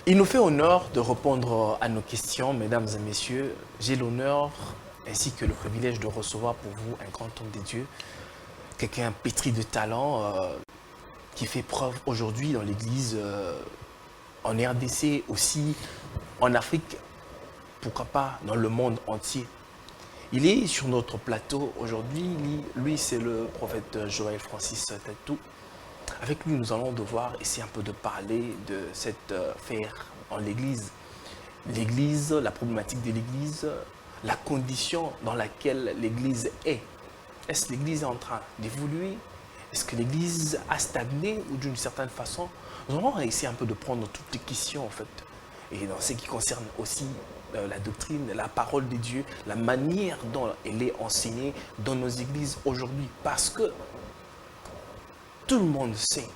Il nous fait honneur de répondre à nos questions, mesdames et messieurs. J'ai l'honneur ainsi que le privilège de recevoir pour vous un grand homme de Dieu, quelqu'un pétri de talent, qui fait preuve aujourd'hui dans l'Église, en RDC aussi, en Afrique, pourquoi pas dans le monde entier. Il est sur notre plateau aujourd'hui, lui c'est le prophète Joël Francis Tatou. Avec lui, nous allons devoir essayer un peu de parler de cette affaire en l'Église. L'Église, la problématique de l'Église, la condition dans laquelle l'Église est. Est-ce que l'Église est en train d'évoluer? Est-ce que l'Église a stagné ou d'une certaine façon? Nous allons essayer un peu de prendre toutes les questions en fait. Et dans ce qui concerne aussi la doctrine, la parole de Dieu, la manière dont elle est enseignée dans nos églises aujourd'hui. Parce que tout le monde sait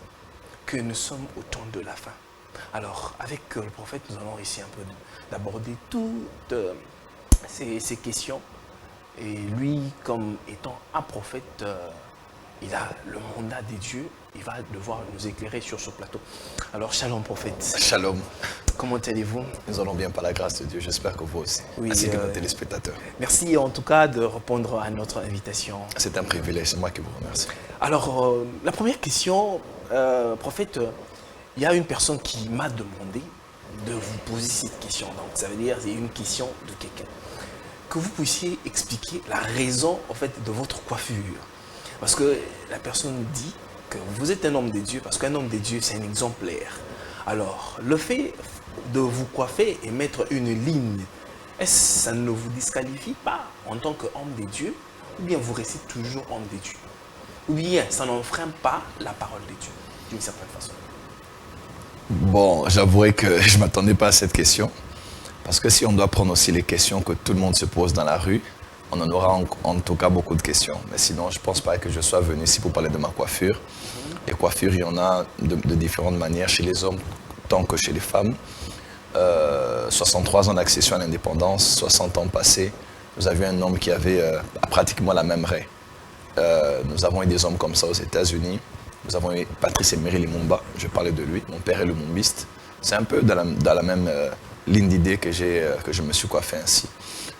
que nous sommes au temps de la fin. Alors, avec le prophète, nous allons essayer un peu d'aborder toutes ces questions. Et lui, comme étant un prophète, il a le mandat des dieux. Il va devoir nous éclairer sur ce plateau. Alors, shalom prophète. Shalom. Comment allez-vous? Nous allons bien par la grâce de Dieu. J'espère que vous aussi, oui, ainsi que nos téléspectateurs. Merci en tout cas de répondre à notre invitation. C'est un privilège, c'est moi qui vous remercie. Alors, la première question, prophète, il y a une personne qui m'a demandé de vous poser cette question. Donc, ça veut dire c'est une question de quelqu'un. Que vous puissiez expliquer la raison en fait de votre coiffure. Parce que la personne dit que vous êtes un homme de Dieu, parce qu'un homme de Dieu, c'est un exemplaire. Alors, le fait de vous coiffer et mettre une ligne, est-ce que ça ne vous disqualifie pas en tant qu'homme de Dieu, ou bien vous restez toujours homme de Dieu? Ou bien ça n'enfreint pas la parole de Dieu, d'une certaine façon? Bon, j'avouerai que je ne m'attendais pas à cette question. Parce que si on doit prendre aussi les questions que tout le monde se pose dans la rue, on en aura en tout cas beaucoup de questions. Mais sinon, je ne pense pas que je sois venu ici pour parler de ma coiffure. Les coiffures, il y en a de différentes manières chez les hommes tant que chez les femmes. 63 ans d'accession à l'indépendance, 60 ans passés, nous avions un homme qui avait pratiquement la même raie. Nous avons eu des hommes comme ça aux États-Unis. Nous avons eu Patrice Emery Lumumba, je parlais de lui, mon père est lumumbiste. C'est un peu dans la même ligne d'idée que je me suis coiffé ainsi.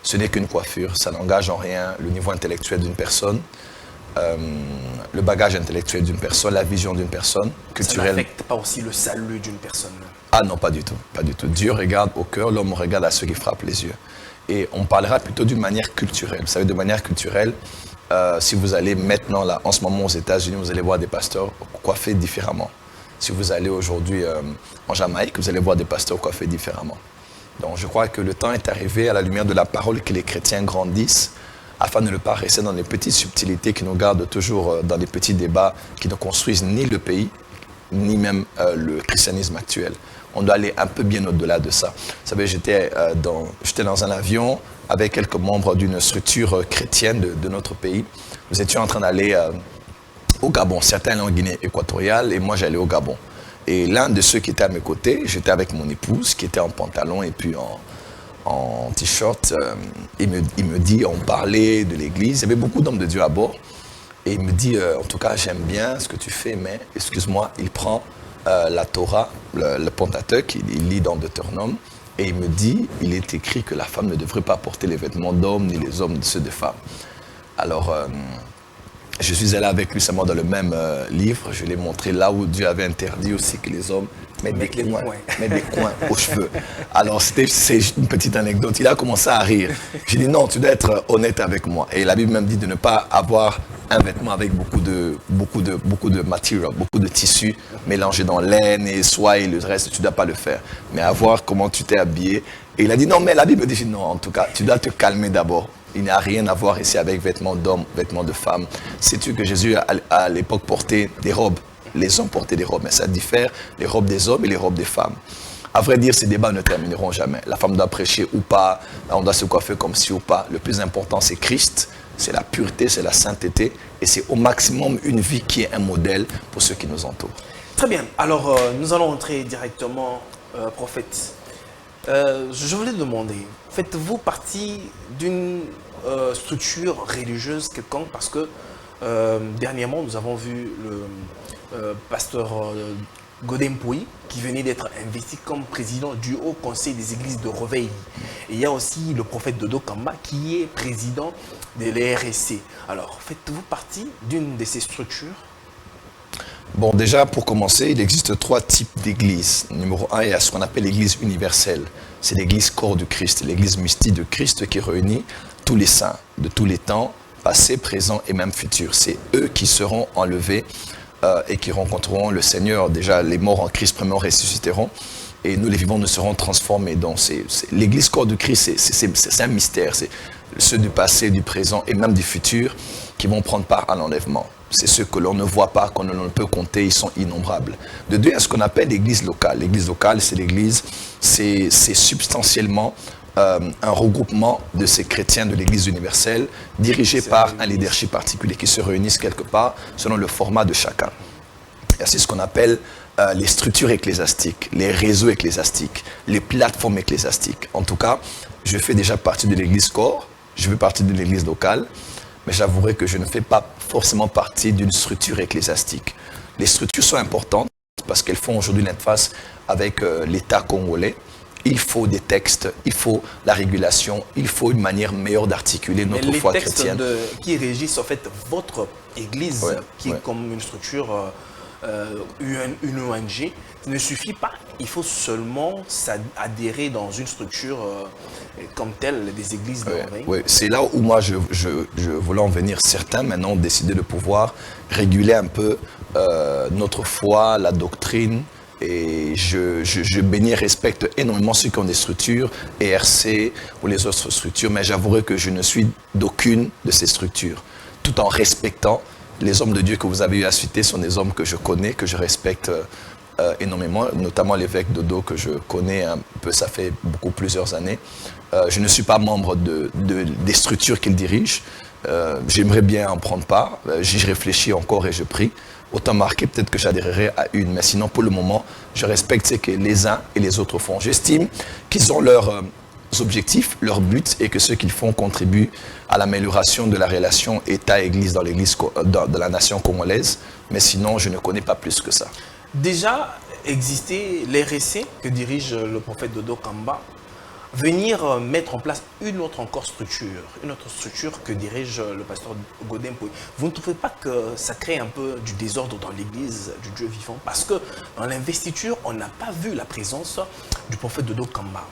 Ce n'est qu'une coiffure, ça n'engage en rien le niveau intellectuel d'une personne, le bagage intellectuel d'une personne, la vision d'une personne, culturelle. Ça n'affecte pas aussi le salut d'une personne? Ah non, pas du tout, pas du tout. Dieu regarde au cœur, l'homme regarde à ceux qui frappent les yeux. Et on parlera plutôt d'une manière culturelle. Vous savez, de manière culturelle, si vous allez maintenant, là, en ce moment aux États-Unis, vous allez voir des pasteurs coiffés différemment. Si vous allez aujourd'hui en Jamaïque, vous allez voir des pasteurs coiffés différemment. Donc je crois que le temps est arrivé à la lumière de la parole que les chrétiens grandissent afin de ne pas rester dans les petites subtilités qui nous gardent toujours dans les petits débats qui ne construisent ni le pays, ni même le christianisme actuel. On doit aller un peu bien au-delà de ça. Vous savez, j'étais dans un avion avec quelques membres d'une structure chrétienne de notre pays. Nous étions en train d'aller au Gabon. Certains allaient en Guinée équatoriale et moi j'allais au Gabon. Et l'un de ceux qui étaient à mes côtés, j'étais avec mon épouse qui était en pantalon et puis en t-shirt. Il me dit, on parlait de l'église, il y avait beaucoup d'hommes de Dieu à bord. Et il me dit, en tout cas, j'aime bien ce que tu fais, mais excuse-moi, il prend la Torah, le Pentateuque, il lit dans Deutéronome, et il me dit, il est écrit que la femme ne devrait pas porter les vêtements d'hommes, ni les hommes ceux de femmes. Alors, je suis allé avec lui seulement dans le même livre. Je lui ai montré là où Dieu avait interdit aussi que les hommes mettent des coins aux cheveux. Alors, c'est une petite anecdote. Il a commencé à rire. J'ai dit non, tu dois être honnête avec moi. Et la Bible même dit de ne pas avoir un vêtement avec beaucoup de matière, beaucoup de tissu mélangé dans laine et soie et le reste, tu ne dois pas le faire. Mais à voir comment tu t'es habillé. Et il a dit non, mais la Bible dit non, en tout cas, tu dois te calmer d'abord. Il n'y a rien à voir ici avec vêtements d'hommes, vêtements de femmes. Sais-tu que Jésus, à l'époque, portait des robes? Les hommes portaient des robes, mais ça diffère, les robes des hommes et les robes des femmes. À vrai dire, ces débats ne termineront jamais. La femme doit prêcher ou pas, on doit se coiffer comme ci ou pas. Le plus important, c'est Christ, c'est la pureté, c'est la sainteté, et c'est au maximum une vie qui est un modèle pour ceux qui nous entourent. Très bien. Alors, nous allons entrer directement, prophète. Je voulais demander, faites-vous partie d'une structure religieuse quelconque? Parce que dernièrement, nous avons vu le pasteur Godempoui, qui venait d'être investi comme président du Haut Conseil des Églises de Reveil. Et il y a aussi le prophète Dodo Kamba, qui est président de l'RSC. Alors, faites-vous partie d'une de ces structures? Bon, déjà, pour commencer, il existe 3 types d'églises. Numéro 1, il y a ce qu'on appelle l'église universelle. C'est l'église corps du Christ, l'église mystique de Christ qui réunit tous les saints de tous les temps, passé, présent et même futur. C'est eux qui seront enlevés et qui rencontreront le Seigneur. Déjà, les morts en Christ, premièrement, ressusciteront. Et nous, les vivants, nous serons transformés. Donc, l'église corps du Christ, c'est un mystère. C'est ceux du passé, du présent et même du futur qui vont prendre part à l'enlèvement. C'est ceux que l'on ne voit pas, qu'on ne peut compter, ils sont innombrables. De deux, il y a ce qu'on appelle l'église locale. L'église locale, c'est l'église, c'est substantiellement un regroupement de ces chrétiens de l'église universelle, dirigé par un leadership particulier qui se réunissent quelque part selon le format de chacun. C'est ce qu'on appelle les structures ecclésiastiques, les réseaux ecclésiastiques, les plateformes ecclésiastiques. En tout cas, je fais déjà partie de l'église corps, je fais partie de l'église locale, mais j'avouerai que je ne fais pas forcément partie d'une structure ecclésiastique. Les structures sont importantes parce qu'elles font aujourd'hui l'interface avec l'État congolais. Il faut des textes, il faut la régulation, il faut une manière meilleure d'articuler notre foi chrétienne. Les textes qui régissent en fait votre église, qui est comme une structure, une ONG, ne suffit pas. Il faut seulement adhérer dans une structure comme telle, des églises de Reveil. Oui, c'est là où moi je voulais en venir. Certains maintenant ont décidé de pouvoir réguler un peu notre foi, la doctrine. Et je bénis et respecte énormément ceux qui ont des structures, ERC ou les autres structures, mais j'avouerai que je ne suis d'aucune de ces structures, tout en respectant les hommes de Dieu que vous avez eu à citer sont des hommes que je connais, que je respecte énormément, notamment l'évêque Dodo que je connais un peu, ça fait plusieurs années. Je ne suis pas membre des structures qu'il dirige. J'aimerais bien en prendre part. J'y réfléchis encore et je prie. Autant marqué, peut-être que j'adhérerai à une. Mais sinon, pour le moment, je respecte ce que les uns et les autres font. J'estime qu'ils ont leurs objectifs, leurs buts et que ce qu'ils font contribue à l'amélioration de la relation État-Église dans la nation congolaise. Mais sinon, je ne connais pas plus que ça. Déjà, existait l'RSC que dirige le prophète Dodo Kamba, venir mettre en place une autre structure que dirige le pasteur Godempoui. Vous ne trouvez pas que ça crée un peu du désordre dans l'église du Dieu vivant? Parce que dans l'investiture, on n'a pas vu la présence du prophète Dodo Kamba.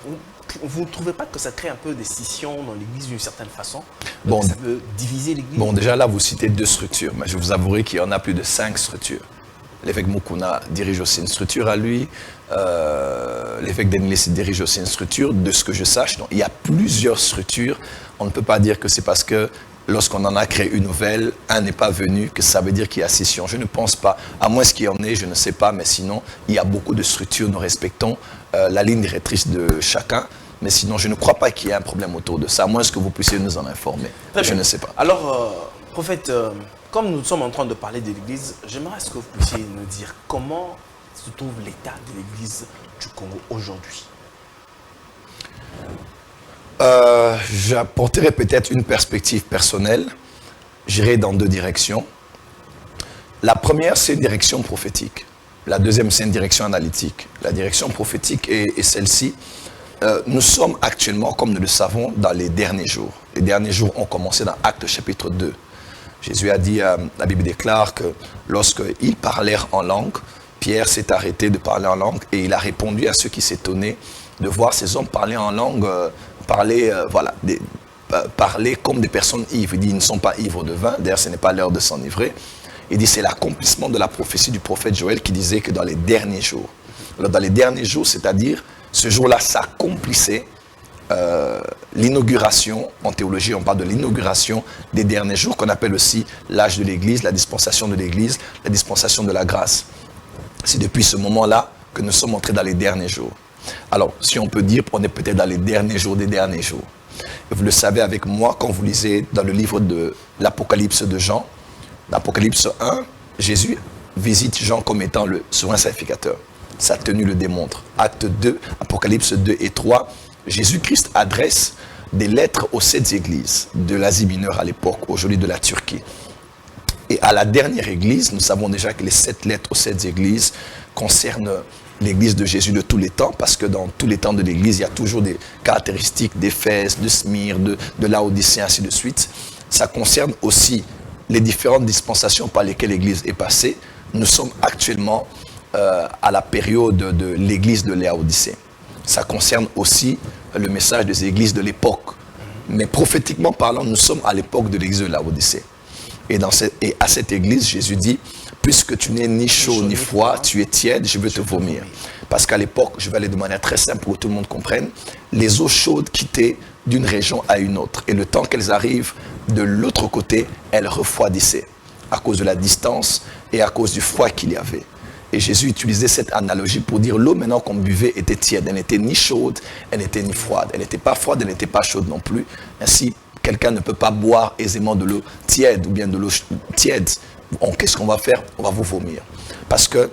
Vous ne trouvez pas que ça crée un peu des scissions dans l'église d'une certaine façon? Bon, ça peut diviser l'église? Bon, déjà là, vous citez 2 structures, mais je vous avouerai qu'il y en a plus de 5 structures. L'évêque Mukuna dirige aussi une structure à lui. L'évêque Denlis dirige aussi une structure, de ce que je sache. Donc, il y a plusieurs structures. On ne peut pas dire que c'est parce que lorsqu'on en a créé une nouvelle, un n'est pas venu, que ça veut dire qu'il y a scission. Je ne pense pas. À moins qu'il y en ait, je ne sais pas. Mais sinon, il y a beaucoup de structures. Nous respectons la ligne directrice de chacun. Mais sinon, je ne crois pas qu'il y ait un problème autour de ça. À moins que vous puissiez nous en informer. Je ne sais pas. Alors, prophète, comme nous sommes en train de parler de l'Église, j'aimerais que vous puissiez nous dire comment se trouve l'état de l'Église du Congo aujourd'hui. J'apporterai peut-être une perspective personnelle. J'irai dans 2 directions. La première, c'est une direction prophétique. La deuxième, c'est une direction analytique. La direction prophétique est celle-ci. Nous sommes actuellement, comme nous le savons, dans les derniers jours. Les derniers jours ont commencé dans Actes chapitre 2. Jésus a dit, la Bible déclare que lorsqu'ils parlèrent en langue, Pierre s'est arrêté de parler en langue et il a répondu à ceux qui s'étonnaient de voir ces hommes parler en langue, parler comme des personnes ivres. Il dit, ils ne sont pas ivres de vin, d'ailleurs ce n'est pas l'heure de s'enivrer. Il dit, c'est l'accomplissement de la prophétie du prophète Joël qui disait que dans les derniers jours. Alors dans les derniers jours, c'est-à-dire, ce jour-là s'accomplissait l'inauguration, en théologie on parle de l'inauguration des derniers jours qu'on appelle aussi l'âge de l'Église, la dispensation de l'Église, la dispensation de la grâce. C'est depuis ce moment-là que nous sommes entrés dans les derniers jours. Alors, si on peut dire, on est peut-être dans les derniers jours des derniers jours. Et vous le savez avec moi, quand vous lisez dans le livre de l'Apocalypse de Jean, l'Apocalypse 1, Jésus visite Jean comme étant le souverain sacrificateur. Sa tenue le démontre. Acte 2, Apocalypse 2 et 3, Jésus-Christ adresse des lettres aux 7 églises de l'Asie mineure à l'époque, aujourd'hui de la Turquie. Et à la dernière église, nous savons déjà que les 7 lettres aux 7 églises concerne l'Église de Jésus de tous les temps, parce que dans tous les temps de l'Église, il y a toujours des caractéristiques d'Éphèse, de Smyrne, de Laodicée, ainsi de suite. Ça concerne aussi les différentes dispensations par lesquelles l'Église est passée. Nous sommes actuellement à la période de l'Église de Laodicée. Ça concerne aussi le message des églises de l'époque. Mais prophétiquement parlant, nous sommes à l'époque de l'Église de Laodicée. Et à cette Église, Jésus dit, puisque tu n'es ni chaud ni froid, tu es tiède, je veux te vomir. Parce qu'à l'époque, je vais aller de manière très simple pour que tout le monde comprenne, les eaux chaudes quittaient d'une région à une autre. Et le temps qu'elles arrivent de l'autre côté, elles refroidissaient à cause de la distance et à cause du froid qu'il y avait. Et Jésus utilisait cette analogie pour dire l'eau maintenant qu'on buvait était tiède. Elle n'était ni chaude, elle n'était ni froide. Elle n'était pas froide, elle n'était pas chaude non plus. Ainsi, quelqu'un ne peut pas boire aisément de l'eau tiède ou bien de l'eau tiède. Qu'est-ce qu'on va faire? On va vous vomir. Parce que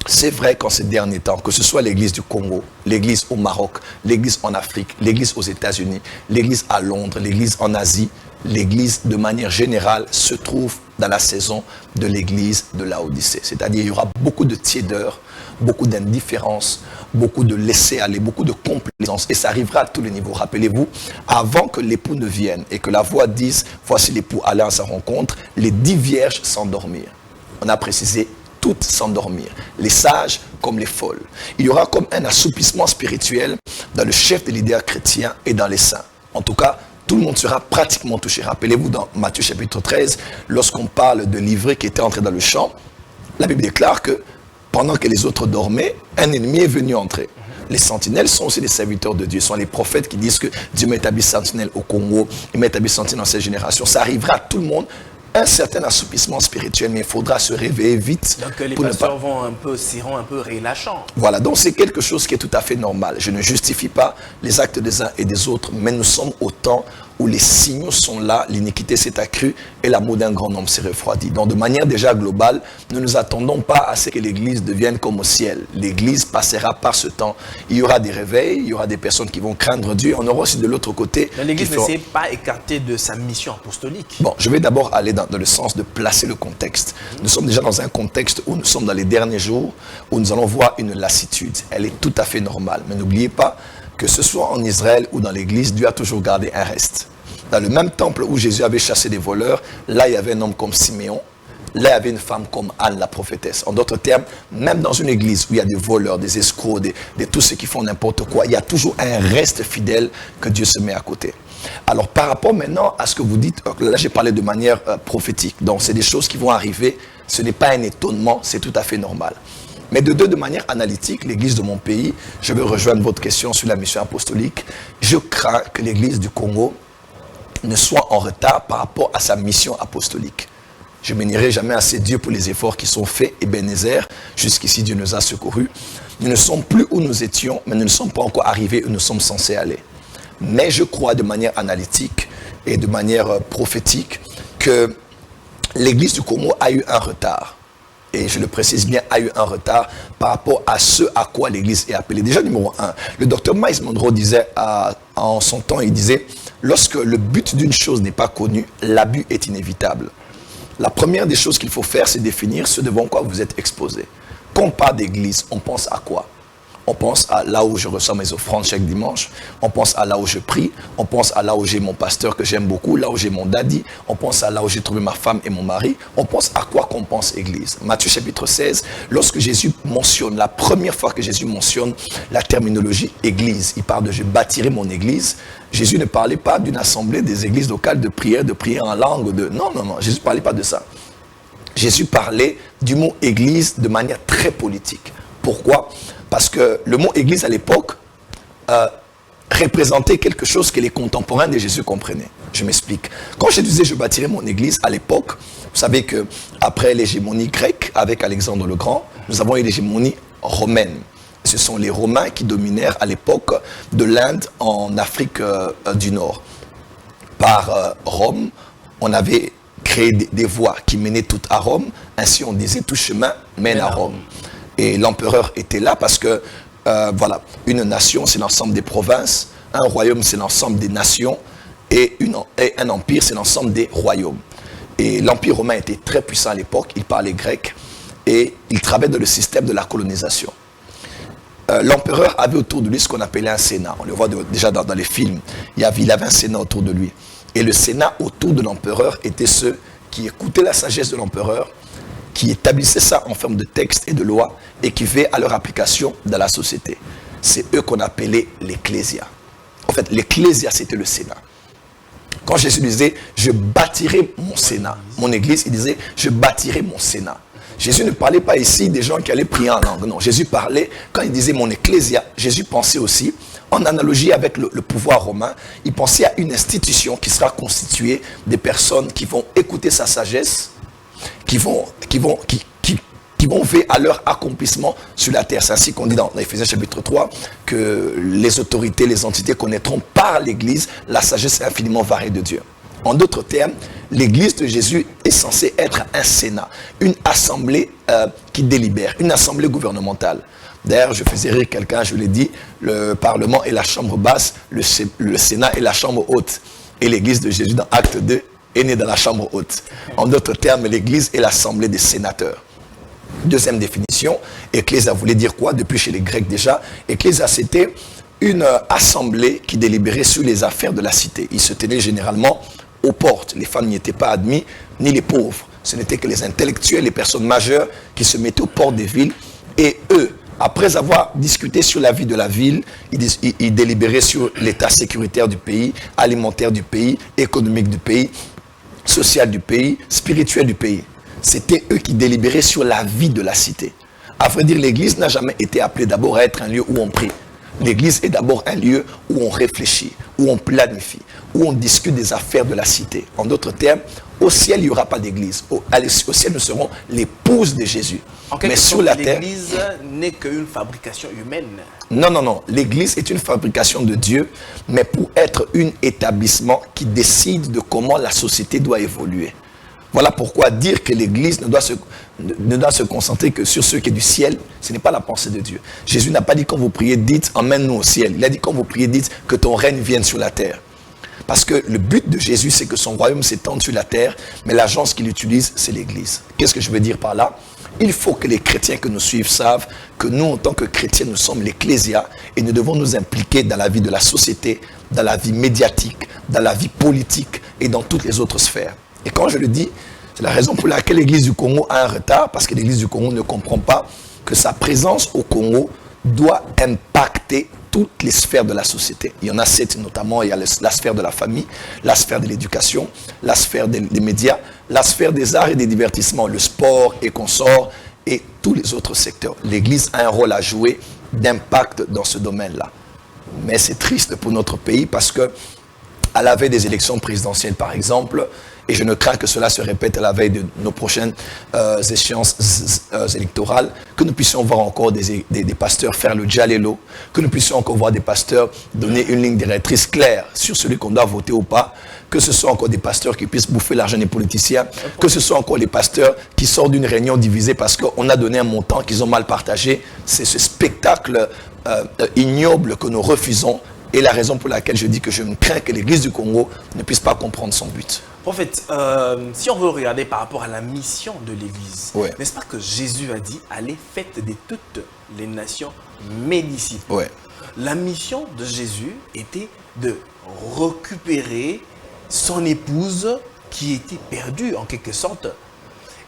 c'est vrai qu'en ces derniers temps, que ce soit l'église du Congo, l'église au Maroc, l'église en Afrique, l'église aux États-Unis, l'église à Londres, l'église en Asie, l'église de manière générale se trouve dans la saison de l'église de Laodicée. C'est-à-dire il y aura beaucoup de tiédeur, beaucoup d'indifférence, beaucoup de laisser-aller, beaucoup de complaisance. Et ça arrivera à tous les niveaux. Rappelez-vous, avant que l'époux ne vienne et que la voix dise « Voici l'époux aller à sa rencontre », les 10 vierges s'endormirent. On a précisé toutes s'endormir, les sages comme les folles. Il y aura comme un assoupissement spirituel dans le chef des leaders chrétiens et dans les saints. En tout cas, tout le monde sera pratiquement touché. Rappelez-vous dans Matthieu chapitre 13, lorsqu'on parle de l'ivraie qui était entré dans le champ, la Bible déclare que pendant que les autres dormaient, un ennemi est venu entrer. Les sentinelles sont aussi des serviteurs de Dieu. Ce sont les prophètes qui disent que Dieu m'a établi sentinelle au Congo, il m'a établi sentinelle dans cette génération. Ça arrivera à tout le monde, un certain assoupissement spirituel, mais il faudra se réveiller vite. Donc les pasteurs seront un peu relâchants. Voilà, donc c'est quelque chose qui est tout à fait normal. Je ne justifie pas les actes des uns et des autres, mais nous sommes au temps où les signaux sont là, l'iniquité s'est accrue et l'amour d'un grand nombre s'est refroidi. Donc de manière déjà globale, nous ne nous attendons pas à ce que l'Église devienne comme au ciel. L'Église passera par ce temps. Il y aura des réveils, il y aura des personnes qui vont craindre Dieu. On aura aussi de l'autre côté... L'Église ne s'est pas écartée de sa mission apostolique. Bon, je vais d'abord aller dans le sens de placer le contexte. Nous sommes déjà dans un contexte où nous sommes dans les derniers jours, où nous allons voir une lassitude. Elle est tout à fait normale. Mais n'oubliez pas que ce soit en Israël ou dans l'église, Dieu a toujours gardé un reste. Dans le même temple où Jésus avait chassé des voleurs, là il y avait un homme comme Siméon, là il y avait une femme comme Anne la prophétesse. En d'autres termes, même dans une église où il y a des voleurs, des escrocs, de tous ceux qui font n'importe quoi, il y a toujours un reste fidèle que Dieu se met à côté. Alors par rapport maintenant à ce que vous dites, là j'ai parlé de manière prophétique, donc c'est des choses qui vont arriver, ce n'est pas un étonnement, c'est tout à fait normal. Mais de manière analytique, l'église de mon pays, je veux rejoindre votre question sur la mission apostolique. Je crains que l'église du Congo ne soit en retard par rapport à sa mission apostolique. Je ne bénirai jamais assez Dieu pour les efforts qui sont faits. Ebenezer, jusqu'ici Dieu nous a secourus. Nous ne sommes plus où nous étions, mais nous ne sommes pas encore arrivés où nous sommes censés aller. Mais je crois de manière analytique et de manière prophétique que l'église du Congo a eu un retard. Et je le précise bien, a eu un retard par rapport à ce à quoi l'Église est appelée. Déjà, numéro 1, le docteur Miles Monroe disait en son temps, il disait, lorsque le but d'une chose n'est pas connu, l'abus est inévitable. La première des choses qu'il faut faire, c'est définir ce devant quoi vous êtes exposé. Quand on parle d'église, on pense à quoi? On pense à là où je reçois mes offrandes chaque dimanche. On pense à là où je prie. On pense à là où j'ai mon pasteur que j'aime beaucoup. Là où j'ai mon daddy. On pense à là où j'ai trouvé ma femme et mon mari. On pense à quoi qu'on pense église. Matthieu chapitre 16, lorsque Jésus mentionne, la première fois que Jésus mentionne la terminologie église, il parle de « je bâtirai mon église ». Jésus ne parlait pas d'une assemblée des églises locales de prière en langue. Non. Jésus ne parlait pas de ça. Jésus parlait du mot église de manière très politique. Pourquoi ? Parce que le mot église à l'époque représentait quelque chose que les contemporains de Jésus comprenaient. Je m'explique. Quand je disais je bâtirai mon église à l'époque, vous savez qu'après l'hégémonie grecque avec Alexandre le Grand, nous avons eu l'hégémonie romaine. Ce sont les Romains qui dominèrent à l'époque de l'Inde en Afrique du Nord. Par Rome, on avait créé des voies qui menaient toutes à Rome. Ainsi on disait tout chemin mène à Rome. Et l'empereur était là parce que, voilà, une nation, c'est l'ensemble des provinces, un royaume, c'est l'ensemble des nations, et un empire, c'est l'ensemble des royaumes. Et l'empire romain était très puissant à l'époque, il parlait grec, et il travaillait dans le système de la colonisation. L'empereur avait autour de lui ce qu'on appelait un sénat. On le voit déjà dans les films. Il avait un sénat autour de lui. Et le sénat autour de l'empereur était ceux qui écoutaient la sagesse de l'empereur, qui établissaient ça en forme de texte et de loi et qui veaient à leur application dans la société. C'est eux qu'on appelait l'ecclésia. En fait, l'ecclésia, c'était le sénat. Quand Jésus disait, je bâtirai mon sénat, mon église, il disait, je bâtirai mon sénat. Jésus ne parlait pas ici des gens qui allaient prier en langue. Non, Jésus parlait, quand il disait mon ecclésia, Jésus pensait aussi, en analogie avec le pouvoir romain, il pensait à une institution qui sera constituée des personnes qui vont écouter sa sagesse, qui vont veiller à leur accomplissement sur la terre. C'est ainsi qu'on dit dans Éphésiens chapitre 3 que les autorités, les entités connaîtront par l'Église la sagesse infiniment variée de Dieu. En d'autres termes, l'Église de Jésus est censée être un sénat, une assemblée qui délibère, une assemblée gouvernementale. D'ailleurs, je faisais rire quelqu'un, je l'ai dit, le Parlement est la chambre basse, le Sénat est la chambre haute. Et l'Église de Jésus dans Acte 2 est née dans la chambre haute. En d'autres termes, l'Église est l'assemblée des sénateurs. Deuxième définition, Ecclésia voulait dire quoi? Depuis chez les Grecs déjà, Ecclésia c'était une assemblée qui délibérait sur les affaires de la cité. Il se tenait généralement aux portes. Les femmes n'y étaient pas admises, ni les pauvres. Ce n'étaient que les intellectuels, les personnes majeures qui se mettaient aux portes des villes. Et eux, après avoir discuté sur la vie de la ville, ils délibéraient sur l'état sécuritaire du pays, alimentaire du pays, économique du pays, social du pays, spirituel du pays. C'était eux qui délibéraient sur la vie de la cité. À vrai dire, l'église n'a jamais été appelée d'abord à être un lieu où on prie. L'église est d'abord un lieu où on réfléchit, où on planifie, où on discute des affaires de la cité. En d'autres termes, au ciel, il n'y aura pas d'église. Au ciel, nous serons l'épouse de Jésus. Mais sur la terre, l'église n'est qu'une fabrication humaine. Non, non, non. L'église est une fabrication de Dieu, mais pour être un établissement qui décide de comment la société doit évoluer. Voilà pourquoi dire que l'église ne doit se concentrer que sur ce qui est du ciel, ce n'est pas la pensée de Dieu. Jésus n'a pas dit quand vous priez, dites emmène-nous au ciel. Il a dit quand vous priez, dites que ton règne vienne sur la terre. Parce que le but de Jésus, c'est que son royaume s'étende sur la terre, mais l'agence qu'il utilise, c'est l'église. Qu'est-ce que je veux dire par là? Il faut que les chrétiens que nous suivent savent que nous, en tant que chrétiens, nous sommes l'ecclésia et nous devons nous impliquer dans la vie de la société, dans la vie médiatique, dans la vie politique et dans toutes les autres sphères. Et quand je le dis, c'est la raison pour laquelle l'Église du Congo a un retard, parce que l'Église du Congo ne comprend pas que sa présence au Congo doit impacter toutes les sphères de la société. Il y en a 7 notamment, il y a la sphère de la famille, la sphère de l'éducation, la sphère des médias, la sphère des arts et des divertissements, le sport et consorts, et tous les autres secteurs. L'Église a un rôle à jouer d'impact dans ce domaine-là. Mais c'est triste pour notre pays parce que, à la veille des élections présidentielles, par exemple, et je ne crains que cela se répète à la veille de nos prochaines échéances électorales, que nous puissions voir encore des pasteurs faire le djalelo, que nous puissions encore voir des pasteurs donner une ligne directrice claire sur celui qu'on doit voter ou pas, que ce soit encore des pasteurs qui puissent bouffer l'argent des politiciens, que ce soit encore les pasteurs qui sortent d'une réunion divisée parce qu'on a donné un montant qu'ils ont mal partagé. C'est ce spectacle ignoble que nous refusons. Et la raison pour laquelle je dis que je me crains que l'Église du Congo ne puisse pas comprendre son but. Prophète, si on veut regarder par rapport à la mission de l'Église, ouais. N'est-ce pas que Jésus a dit « Allez, faites de toutes les nations mes disciples ouais. » La mission de Jésus était de récupérer son épouse qui était perdue en quelque sorte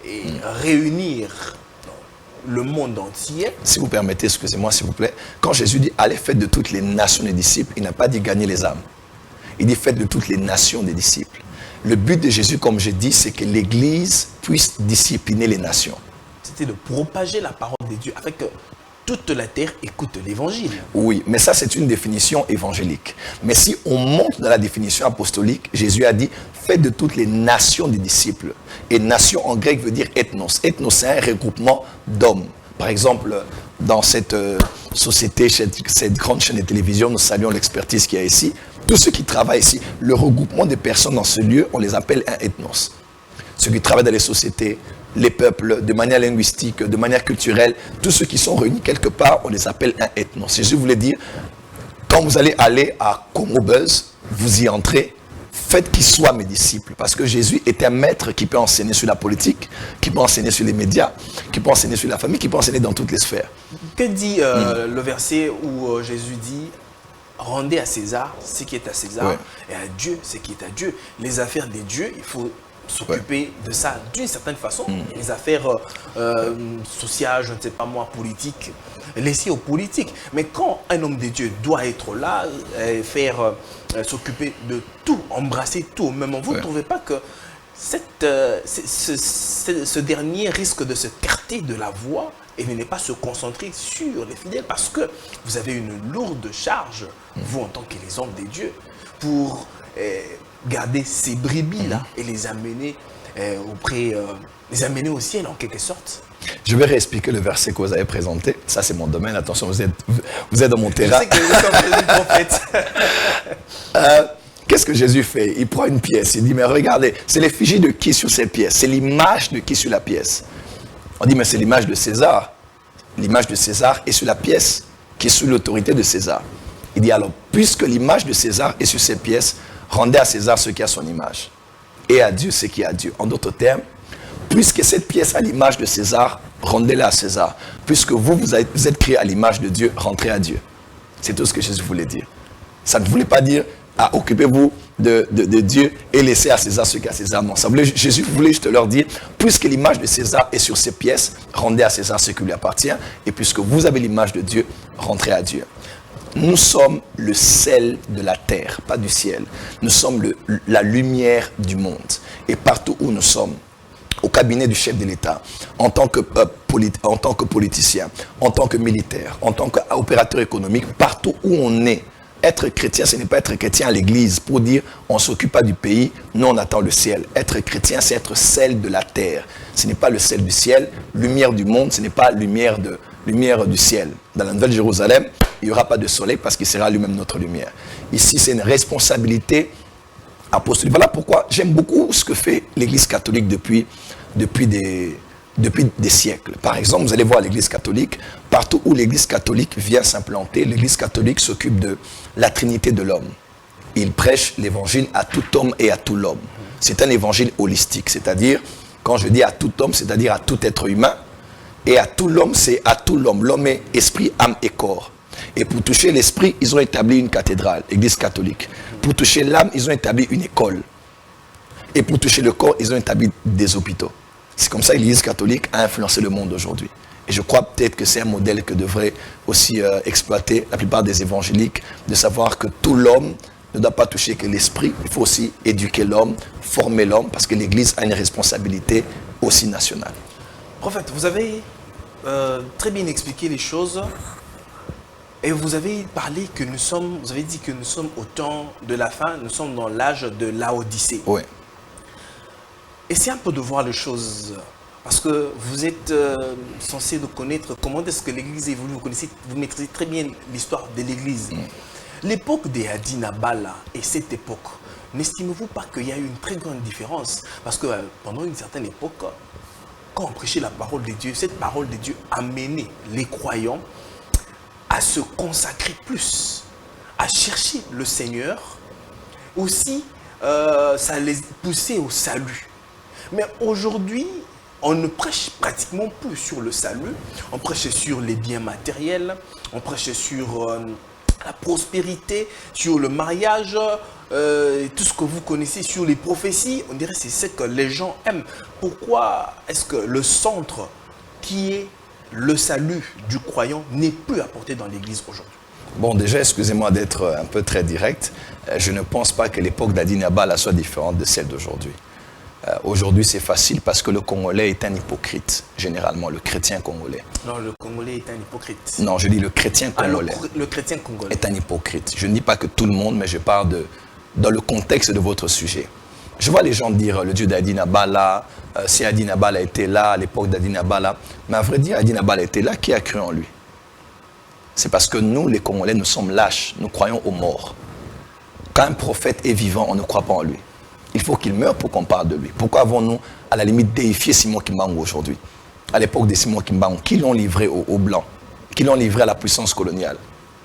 et réunir le monde entier. Si vous permettez, excusez-moi s'il vous plaît, quand Jésus dit « Allez, faites de toutes les nations des disciples », il n'a pas dit « gagner les âmes ». Il dit « faites de toutes les nations des disciples ». Le but de Jésus, comme je dis, c'est que l'Église puisse discipliner les nations. C'était de propager la parole de Dieu afin que toute la terre écoute l'Évangile. Oui, mais ça c'est une définition évangélique. Mais si on monte dans la définition apostolique, Jésus a dit « faites de toutes les nations des disciples ». Et nation en grec veut dire ethnos. Ethnos, c'est un regroupement d'hommes. Par exemple, dans cette société, cette grande chaîne de télévision, nous saluons l'expertise qu'il y a ici. Tous ceux qui travaillent ici, le regroupement des personnes dans ce lieu, on les appelle un ethnos. Ceux qui travaillent dans les sociétés, les peuples, de manière linguistique, de manière culturelle, tous ceux qui sont réunis quelque part, on les appelle un ethnos. Jésus voulait dire, quand vous allez à Congo Buzz, vous y entrez, faites qu'ils soient mes disciples. Parce que Jésus est un maître qui peut enseigner sur la politique, qui peut enseigner sur les médias, qui peut enseigner sur la famille, qui peut enseigner dans toutes les sphères. Que dit le verset où Jésus dit « Rendez à César ce qui est à César et à Dieu ce qui est à Dieu ». Les affaires des dieux, il faut s'occuper de ça d'une certaine façon. Les affaires sociales, je ne sais pas moi, politiques, laissées aux politiques. Mais quand un homme de Dieu doit être là, s'occuper de tout, embrasser tout au même moment, vous ne trouvez pas que ce dernier risque de se carter de la voie et de ne pas se concentrer sur les fidèles parce que vous avez une lourde charge, vous en tant que les hommes des dieux, pour garder ces brebis-là et les amener les amener au ciel en quelque sorte. Je vais réexpliquer le verset que vous avez présenté. Ça, c'est mon domaine. Attention, vous êtes dans mon terrain. Je sais que vous êtes un prophète. Qu'est-ce que Jésus fait? Il prend une pièce. Il dit, mais regardez, c'est l'effigie de qui sur cette pièce? C'est l'image de qui sur la pièce? On dit, mais c'est l'image de César. L'image de César est sur la pièce, qui est sous l'autorité de César. Il dit, alors, puisque l'image de César est sur cette pièce, rendez à César ce qui a son image. Et à Dieu ce qui est à Dieu. En d'autres termes, puisque cette pièce a l'image de César, rendez-la à César. Puisque vous êtes créés à l'image de Dieu, rentrez à Dieu. C'est tout ce que Jésus voulait dire. Ça ne voulait pas dire, occupez-vous de Dieu et laissez à César ce qui est à César. Non, Jésus voulait juste leur dire, puisque l'image de César est sur ces pièces, rendez à César ce qui lui appartient. Et puisque vous avez l'image de Dieu, rentrez à Dieu. Nous sommes le sel de la terre, pas du ciel. Nous sommes la lumière du monde. Et partout où nous sommes, au cabinet du chef de l'État, en tant que politicien, en tant que militaire, en tant qu'opérateur économique, partout où on est, être chrétien, ce n'est pas être chrétien à l'église pour dire on ne s'occupe pas du pays, nous on attend le ciel. Être chrétien, c'est être sel de la terre. Ce n'est pas le sel du ciel, lumière du monde, ce n'est pas lumière du ciel. Dans la Nouvelle Jérusalem, il n'y aura pas de soleil parce qu'il sera lui-même notre lumière. Ici, c'est une responsabilité apostolique. Voilà pourquoi j'aime beaucoup ce que fait l'Église catholique depuis des siècles. Par exemple, vous allez voir l'Église catholique, partout où l'Église catholique vient s'implanter, l'Église catholique s'occupe de la Trinité de l'homme. Il prêche l'Évangile à tout homme et à tout l'homme. C'est un évangile holistique, c'est-à-dire, quand je dis à tout homme, c'est-à-dire à tout être humain, et à tout l'homme, c'est à tout l'homme. L'homme est esprit, âme et corps. Et pour toucher l'esprit, ils ont établi une cathédrale, l'Église catholique. Pour toucher l'âme, ils ont établi une école. Et pour toucher le corps, ils ont établi des hôpitaux. C'est comme ça que l'Église catholique a influencé le monde aujourd'hui. Et je crois peut-être que c'est un modèle que devrait aussi exploiter la plupart des évangéliques, de savoir que tout l'homme ne doit pas toucher que l'esprit. Il faut aussi éduquer l'homme, former l'homme, parce que l'Église a une responsabilité aussi nationale. Prophète, vous avez très bien expliqué les choses. Et vous avez parlé que vous avez dit que nous sommes au temps de la fin, nous sommes dans l'âge de Laodicée. Oui. Essayez un peu de voir les choses, parce que vous êtes censé connaître comment est-ce que l'Église évolue. Vous maîtrisez très bien l'histoire de l'Église. L'époque des Adi Nabala et cette époque, n'estimez-vous pas qu'il y a eu une très grande différence? Parce que pendant une certaine époque, quand on prêchait la parole de Dieu, cette parole de Dieu amenait les croyants à se consacrer plus, à chercher le Seigneur. Aussi, ça les poussait au salut. Mais aujourd'hui, on ne prêche pratiquement plus sur le salut. On prêche sur les biens matériels, on prêche sur la prospérité, sur le mariage, tout ce que vous connaissez, sur les prophéties. On dirait que c'est ce que les gens aiment. Pourquoi est-ce que le centre qui est le salut du croyant n'est plus apporté dans l'Église aujourd'hui? Bon, déjà, excusez-moi d'être un peu très direct. Je ne pense pas que l'époque d'Adi Nabala soit différente de celle d'aujourd'hui. Aujourd'hui, c'est facile parce que le Congolais est un hypocrite, généralement, le chrétien congolais. Non, le Congolais est un hypocrite. Non, je dis le chrétien congolais. Le chrétien congolais est un hypocrite. Je ne dis pas que tout le monde, mais je parle dans le contexte de votre sujet. Je vois les gens dire le Dieu d'Adi Nabala, si Adi Nabala était là, à l'époque d'Adi Nabala. Mais à vrai dire, Adi Nabala était là, qui a cru en lui? C'est parce que nous, les Congolais, nous sommes lâches, nous croyons aux morts. Quand un prophète est vivant, on ne croit pas en lui. Il faut qu'il meure pour qu'on parle de lui. Pourquoi avons-nous, à la limite, déifié Simon Kimbangu aujourd'hui? À l'époque de Simon Kimbangu, qui l'ont livré aux Blancs? Qui l'ont livré à la puissance coloniale?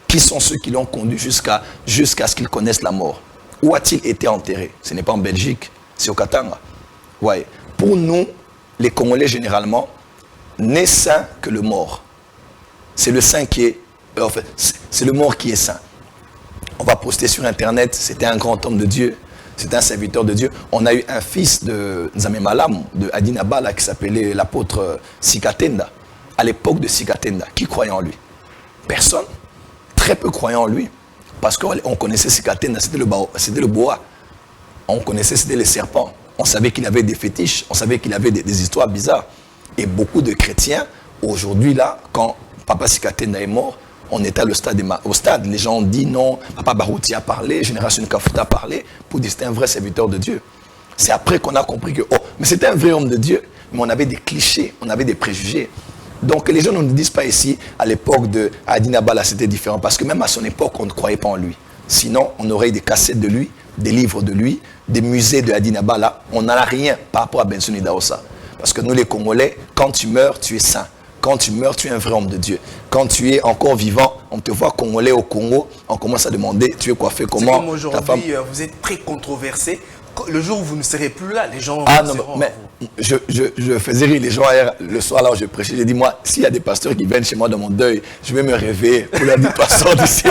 Qui sont ceux qui l'ont conduit jusqu'à ce qu'ils connaissent la mort? Où a-t-il été enterré? Ce n'est pas en Belgique, c'est au Katanga. Ouais. Pour nous, les Congolais, généralement, n'est saint que le mort. C'est le saint qui est... En fait, c'est le mort qui est saint. On va poster sur Internet, c'était un grand homme de Dieu, c'était un serviteur de Dieu. On a eu un fils de Nzamé Malamu, de Adina Bala, qui s'appelait l'apôtre Sikatenda, à l'époque de Sikatenda. Qui croyait en lui? Personne. Très peu croyaient en lui. Parce qu'on connaissait Sikatenda, c'était le boa. On connaissait, c'était les serpents. On savait qu'il avait des fétiches, on savait qu'il avait des histoires bizarres. Et beaucoup de chrétiens, aujourd'hui, là, quand Papa Sikatenda est mort, on était au stade. Les gens ont dit non, Papa Barouti a parlé, Génération Kafuta a parlé, pour dire que c'était un vrai serviteur de Dieu. C'est après qu'on a compris que, oh, mais c'était un vrai homme de Dieu, mais on avait des clichés, on avait des préjugés. Donc les gens ne nous disent pas ici, à l'époque de Adina Bala, c'était différent, parce que même à son époque, on ne croyait pas en lui. Sinon, on aurait des cassettes de lui, des livres de lui, des musées de Adina Bala. On n'en a rien par rapport à Benson Idaosa. Parce que nous, les Congolais, quand tu meurs, tu es saint. Quand tu meurs, tu es un vrai homme de Dieu. Quand tu es encore vivant, on te voit Congolais au Congo, on commence à demander, tu es coiffé comment? C'est comme aujourd'hui, vous êtes très controversé. Le jour où vous ne serez plus là, les gens seront mais je faisais rire les gens hier, le soir là où je prêchais. J'ai dit, moi, s'il y a des pasteurs qui viennent chez moi dans mon deuil, je vais me réveiller pour leur dire, pasteur d'ici.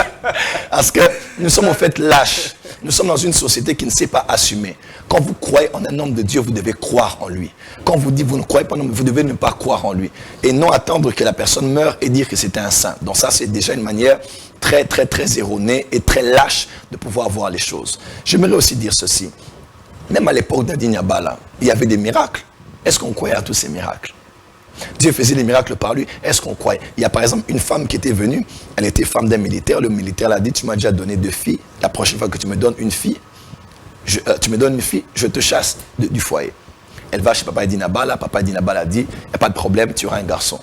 Parce que nous sommes en fait lâches. Nous sommes dans une société qui ne sait pas assumer. Quand vous croyez en un homme de Dieu, vous devez croire en lui. Quand vous dites vous ne croyez pas en un homme, vous devez ne pas croire en lui. Et non attendre que la personne meure et dire que c'était un saint. Donc ça, c'est déjà une manière très, très, très erronée et très lâche de pouvoir voir les choses. J'aimerais aussi dire ceci. Même à l'époque d'Adina Bala, il y avait des miracles. Est-ce qu'on croyait à tous ces miracles? Dieu faisait des miracles par lui. Est-ce qu'on croyait? Il y a par exemple une femme qui était venue, elle était femme d'un militaire. Le militaire l'a dit, tu m'as déjà donné 2 filles. La prochaine fois que tu me donnes une fille, je te chasse du foyer. Elle va chez Papa Adina Bala. Papa Adina Bala dit, il n'y a pas de problème, tu auras un garçon.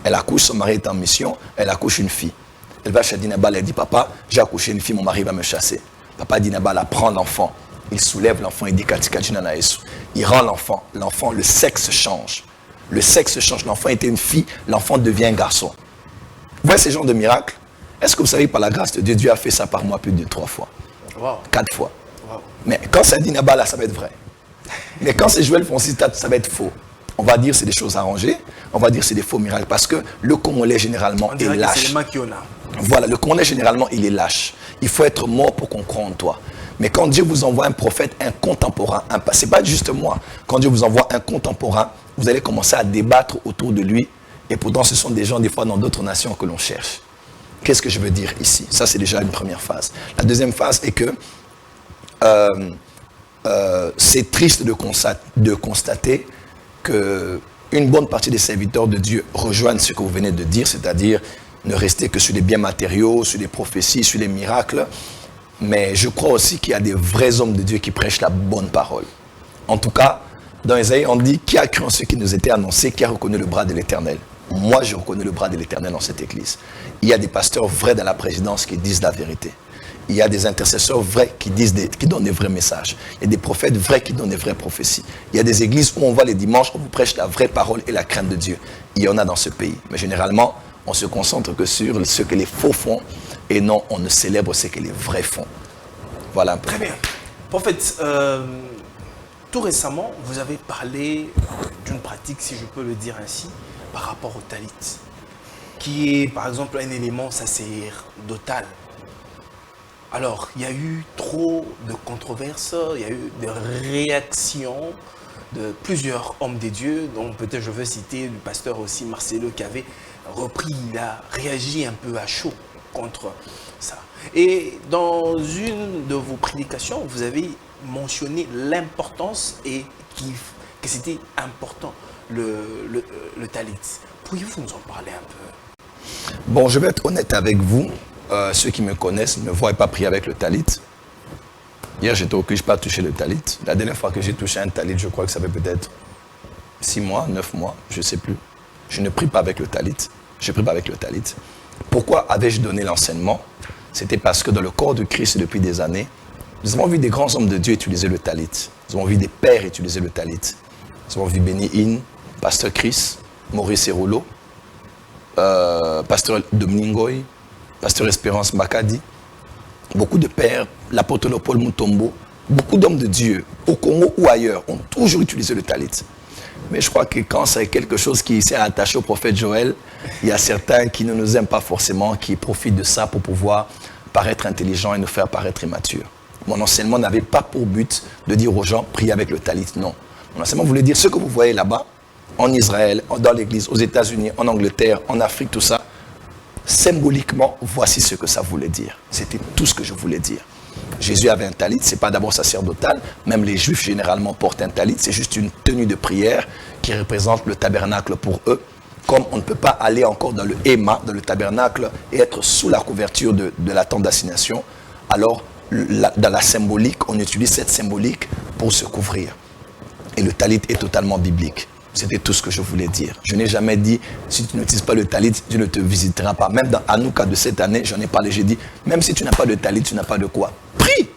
Elle accouche, son mari est en mission, elle accouche une fille. Elle va chez Adina Bala, elle dit, papa, j'ai accouché une fille, mon mari va me chasser. Papa Adina Bala prend l'enfant. Il soulève l'enfant, il dit Katikajina Yesu. Il rend l'enfant. L'enfant, le sexe change. Le sexe change. L'enfant était une fille, l'enfant devient un garçon. Vous voyez ce genre de miracle? Est-ce que vous savez, par la grâce de Dieu, Dieu a fait ça par moi plus de 3 fois, 4 fois. Wow. Mais quand c'est Adina Bala, ça va être vrai. Mais quand c'est Joël Francis, ça va être faux. On va dire c'est des choses arrangées, on va dire c'est des faux miracles, parce que le Congolais, généralement, est lâche. Voilà, le Congolais, généralement, il est lâche. Il faut être mort pour qu'on croie en toi. Mais quand Dieu vous envoie un prophète, un contemporain, ce n'est pas juste moi. Quand Dieu vous envoie un contemporain, vous allez commencer à débattre autour de lui. Et pourtant, ce sont des gens, des fois, dans d'autres nations que l'on cherche. Qu'est-ce que je veux dire ici? Ça, c'est déjà une première phase. La deuxième phase est que c'est triste de constater qu'une bonne partie des serviteurs de Dieu rejoignent ce que vous venez de dire, c'est-à-dire ne rester que sur les biens matériaux, sur les prophéties, sur les miracles. Mais je crois aussi qu'il y a des vrais hommes de Dieu qui prêchent la bonne parole. En tout cas, dans Isaïe, on dit qui a cru en ce qui nous était annoncé, qui a reconnu le bras de l'Éternel. Moi, je reconnais le bras de l'Éternel dans cette église. Il y a des pasteurs vrais dans la présidence qui disent la vérité. Il y a des intercesseurs vrais qui donnent des vrais messages. Il y a des prophètes vrais qui donnent des vraies prophéties. Il y a des églises où on va les dimanches, on vous prêche la vraie parole et la crainte de Dieu. Il y en a dans ce pays. Mais généralement, on se concentre que sur ce que les faux font et non, on ne célèbre ce que les vrais font. Voilà un peu. Très bien. Prophète, tout récemment, vous avez parlé d'une pratique, si je peux le dire ainsi, par rapport au talit, qui est par exemple un élément sacerdotal. Alors, il y a eu trop de controverses, il y a eu des réactions de plusieurs hommes des dieux, dont peut-être je veux citer le pasteur aussi Marcelo qui avait repris, il a réagi un peu à chaud contre ça. Et dans une de vos prédications, vous avez mentionné l'importance et que c'était important, le talit. Pourriez-vous nous en parler un peu? Bon, je vais être honnête avec vous. Ceux qui me connaissent ne me voient pas prier avec le talit. Hier, j'étais au culte, je n'ai pas touché le talit. La dernière fois que j'ai touché un talit, je crois que ça fait peut-être 6 mois, 9 mois, je ne sais plus. Je ne prie pas avec le talit. Je ne prie pas avec le talit. Pourquoi avais-je donné l'enseignement? C'était parce que dans le corps de Christ, depuis des années, nous avons vu des grands hommes de Dieu utiliser le talit. Nous avons vu des pères utiliser le talit. Nous avons vu Benny Hinn, Pasteur Chris, Maurice Rouleau, Pasteur Domningoy, Pasteur Espérance Makadi. beaucoup de pères, l'apôtre Paul Mutombo, beaucoup d'hommes de Dieu, au Congo ou ailleurs, ont toujours utilisé le talit. Mais je crois que quand c'est quelque chose qui s'est attaché au prophète Joël, il y a certains qui ne nous aiment pas forcément, qui profitent de ça pour pouvoir paraître intelligents et nous faire paraître immatures. Mon enseignement n'avait pas pour but de dire aux gens, priez avec le talit, non. Mon enseignement voulait dire ce que vous voyez là-bas, en Israël, dans l'église, aux États-Unis, en Angleterre, en Afrique, tout ça, symboliquement, voici ce que ça voulait dire. C'était tout ce que je voulais dire. Jésus avait un talit, ce n'est pas d'abord sacerdotal, même les juifs généralement portent un talit, c'est juste une tenue de prière qui représente le tabernacle pour eux. Comme on ne peut pas aller encore dans le héma, dans le tabernacle, et être sous la couverture de la tente d'assignation, alors dans la symbolique, on utilise cette symbolique pour se couvrir. Et le talit est totalement biblique. C'était tout ce que je voulais dire. Je n'ai jamais dit, si tu n'utilises pas le talit, Dieu ne te visitera pas. Même dans Hanouka de cette année, j'en ai parlé, j'ai dit, même si tu n'as pas de talit, tu n'as pas de quoi. Prie!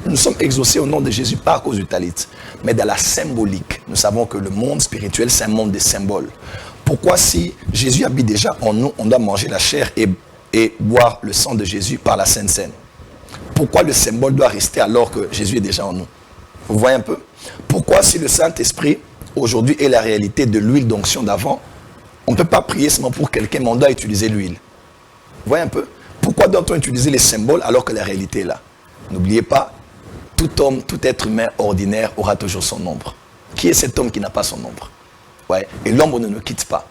Nous sommes exaucés au nom de Jésus, pas à cause du talit. Mais dans la symbolique, nous savons que le monde spirituel, c'est un monde des symboles. Pourquoi si Jésus habite déjà en nous, on doit manger la chair et boire le sang de Jésus par la Sainte Seine? Pourquoi le symbole doit rester alors que Jésus est déjà en nous? Vous voyez un peu? Pourquoi si le Saint-Esprit aujourd'hui est la réalité de l'huile d'onction d'avant, on ne peut pas prier seulement pour quelqu'un, mais on doit utiliser l'huile? Vous voyez un peu? Pourquoi doit-on utiliser les symboles alors que la réalité est là? N'oubliez pas, tout homme, tout être humain ordinaire aura toujours son ombre. Qui est cet homme qui n'a pas son ombre? Ouais. Et l'ombre ne nous quitte pas.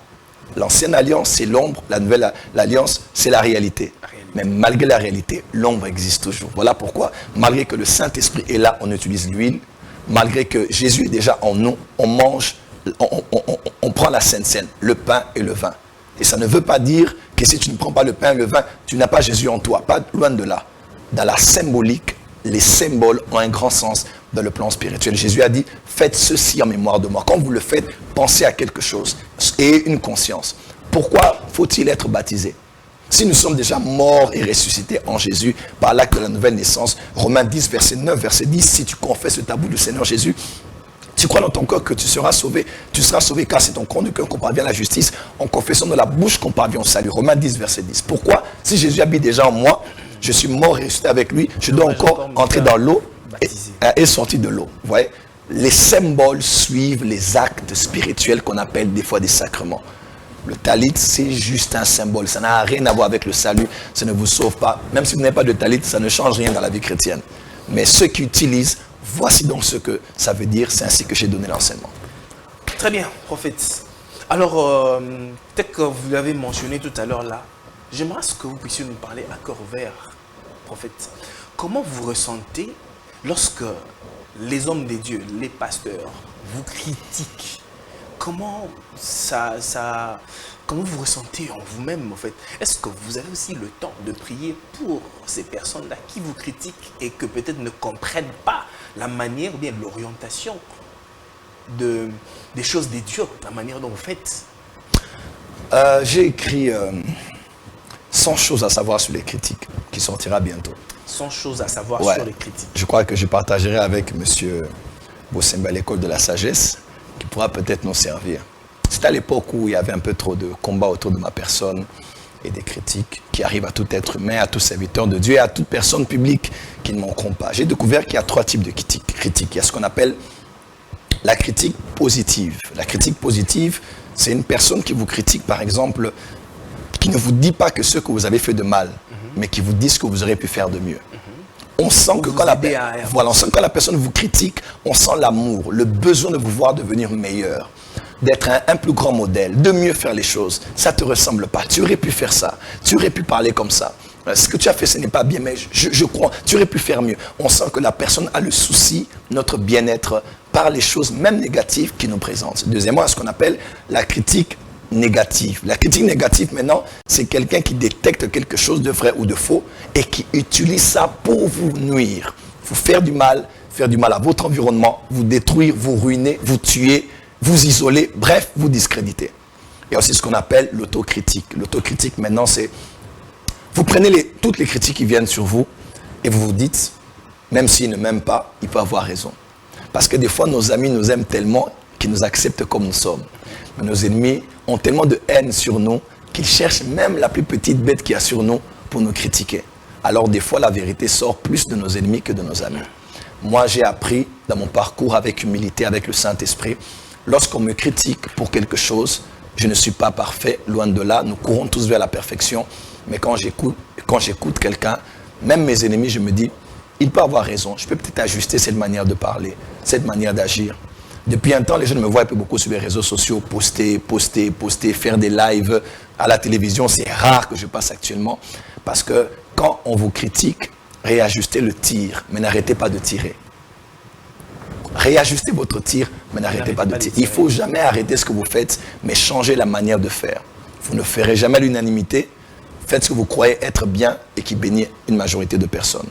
L'ancienne alliance, c'est l'ombre. La nouvelle alliance, c'est la réalité. Mais malgré la réalité, l'ombre existe toujours. Voilà pourquoi, malgré que le Saint-Esprit est là, on utilise l'huile. Malgré que Jésus est déjà en nous, on mange, on prend la Sainte Seine, le pain et le vin. Et ça ne veut pas dire que si tu ne prends pas le pain et le vin, tu n'as pas Jésus en toi. Pas loin de là. Dans la symbolique, les symboles ont un grand sens dans le plan spirituel. Jésus a dit, faites ceci en mémoire de moi. Quand vous le faites, pensez à quelque chose. Ayez une conscience. Pourquoi faut-il être baptisé? Si nous sommes déjà morts et ressuscités en Jésus par l'acte de la nouvelle naissance, Romains 10, verset 9, verset 10, si tu confesses le tabou du Seigneur Jésus, tu crois dans ton cœur que tu seras sauvé car c'est ton compte du cœur qu'on parvient à la justice, en confessant de la bouche qu'on parvient au salut. Romains 10, verset 10. Pourquoi? Si Jésus habite déjà en moi, je suis mort et ressuscité avec lui, je dois encore entrer dans l'eau et sortir de l'eau. Vous voyez? Les symboles suivent les actes spirituels qu'on appelle des fois des sacrements. Le talit, c'est juste un symbole. Ça n'a rien à voir avec le salut. Ça ne vous sauve pas. Même si vous n'avez pas de talit, ça ne change rien dans la vie chrétienne. Mais ceux qui utilisent, voici donc ce que ça veut dire. C'est ainsi que j'ai donné l'enseignement. Très bien, prophète. Alors, peut-être que vous l'avez mentionné tout à l'heure là, j'aimerais que vous puissiez nous parler à cœur ouvert, prophète. Comment vous ressentez lorsque les hommes des dieux, les pasteurs, vous critiquent? Comment comment vous ressentez en vous-même, en fait? Est-ce que vous avez aussi le temps de prier pour ces personnes-là qui vous critiquent et que peut-être ne comprennent pas la manière ou bien l'orientation des choses des dieux, la manière dont vous faites? J'ai écrit 100 choses à savoir sur les critiques, qui sortira bientôt. 100 choses à savoir sur les critiques. Je crois que je partagerai avec M. Bossemba l'école de la sagesse, qui pourra peut-être nous servir. C'est à l'époque où il y avait un peu trop de combats autour de ma personne et des critiques qui arrivent à tout être humain, à tout serviteur de Dieu et à toute personne publique qui ne manqueront pas. J'ai découvert qu'il y a 3 types de critiques. Il y a ce qu'on appelle la critique positive. La critique positive, c'est une personne qui vous critique, par exemple, qui ne vous dit pas que ce que vous avez fait de mal, mais qui vous dit ce que vous auriez pu faire de mieux. On sent que quand la personne vous critique, on sent l'amour, le besoin de vous voir devenir meilleur, d'être un plus grand modèle, de mieux faire les choses. Ça ne te ressemble pas. Tu aurais pu faire ça. Tu aurais pu parler comme ça. Ce que tu as fait, ce n'est pas bien, mais je crois, tu aurais pu faire mieux. On sent que la personne a le souci, notre bien-être, par les choses même négatives qu'il nous présente. Deuxièmement, ce qu'on appelle la critique négative. La critique négative, maintenant, c'est quelqu'un qui détecte quelque chose de vrai ou de faux et qui utilise ça pour vous nuire, vous faire du mal à votre environnement, vous détruire, vous ruiner, vous tuer, vous isoler, bref, vous discréditer. Il y a aussi ce qu'on appelle l'autocritique. L'autocritique, maintenant, c'est... Vous prenez toutes les critiques qui viennent sur vous et vous vous dites, même s'ils ne m'aiment pas, il peut avoir raison. Parce que des fois, nos amis nous aiment tellement qu'ils nous acceptent comme nous sommes. Mais nos ennemis ont tellement de haine sur nous qu'ils cherchent même la plus petite bête qu'il y a sur nous pour nous critiquer. alors des fois la vérité sort plus de nos ennemis que de nos amis. Moi, j'ai appris dans mon parcours avec humilité, avec le Saint-Esprit, lorsqu'on me critique pour quelque chose, je ne suis pas parfait, loin de là, nous courons tous vers la perfection, mais quand j'écoute quelqu'un, même mes ennemis, je me dis, il peut avoir raison, je peux peut-être ajuster cette manière de parler, cette manière d'agir. Depuis un temps, les gens me voient beaucoup sur les réseaux sociaux, poster, faire des lives à la télévision. C'est rare que je passe actuellement parce que quand on vous critique, réajustez le tir, mais n'arrêtez pas de tirer. Réajustez votre tir, mais n'arrêtez pas de tirer. Il ne faut jamais arrêter ce que vous faites, mais changer la manière de faire. Vous ne ferez jamais l'unanimité. Faites ce que vous croyez être bien et qui bénit une majorité de personnes.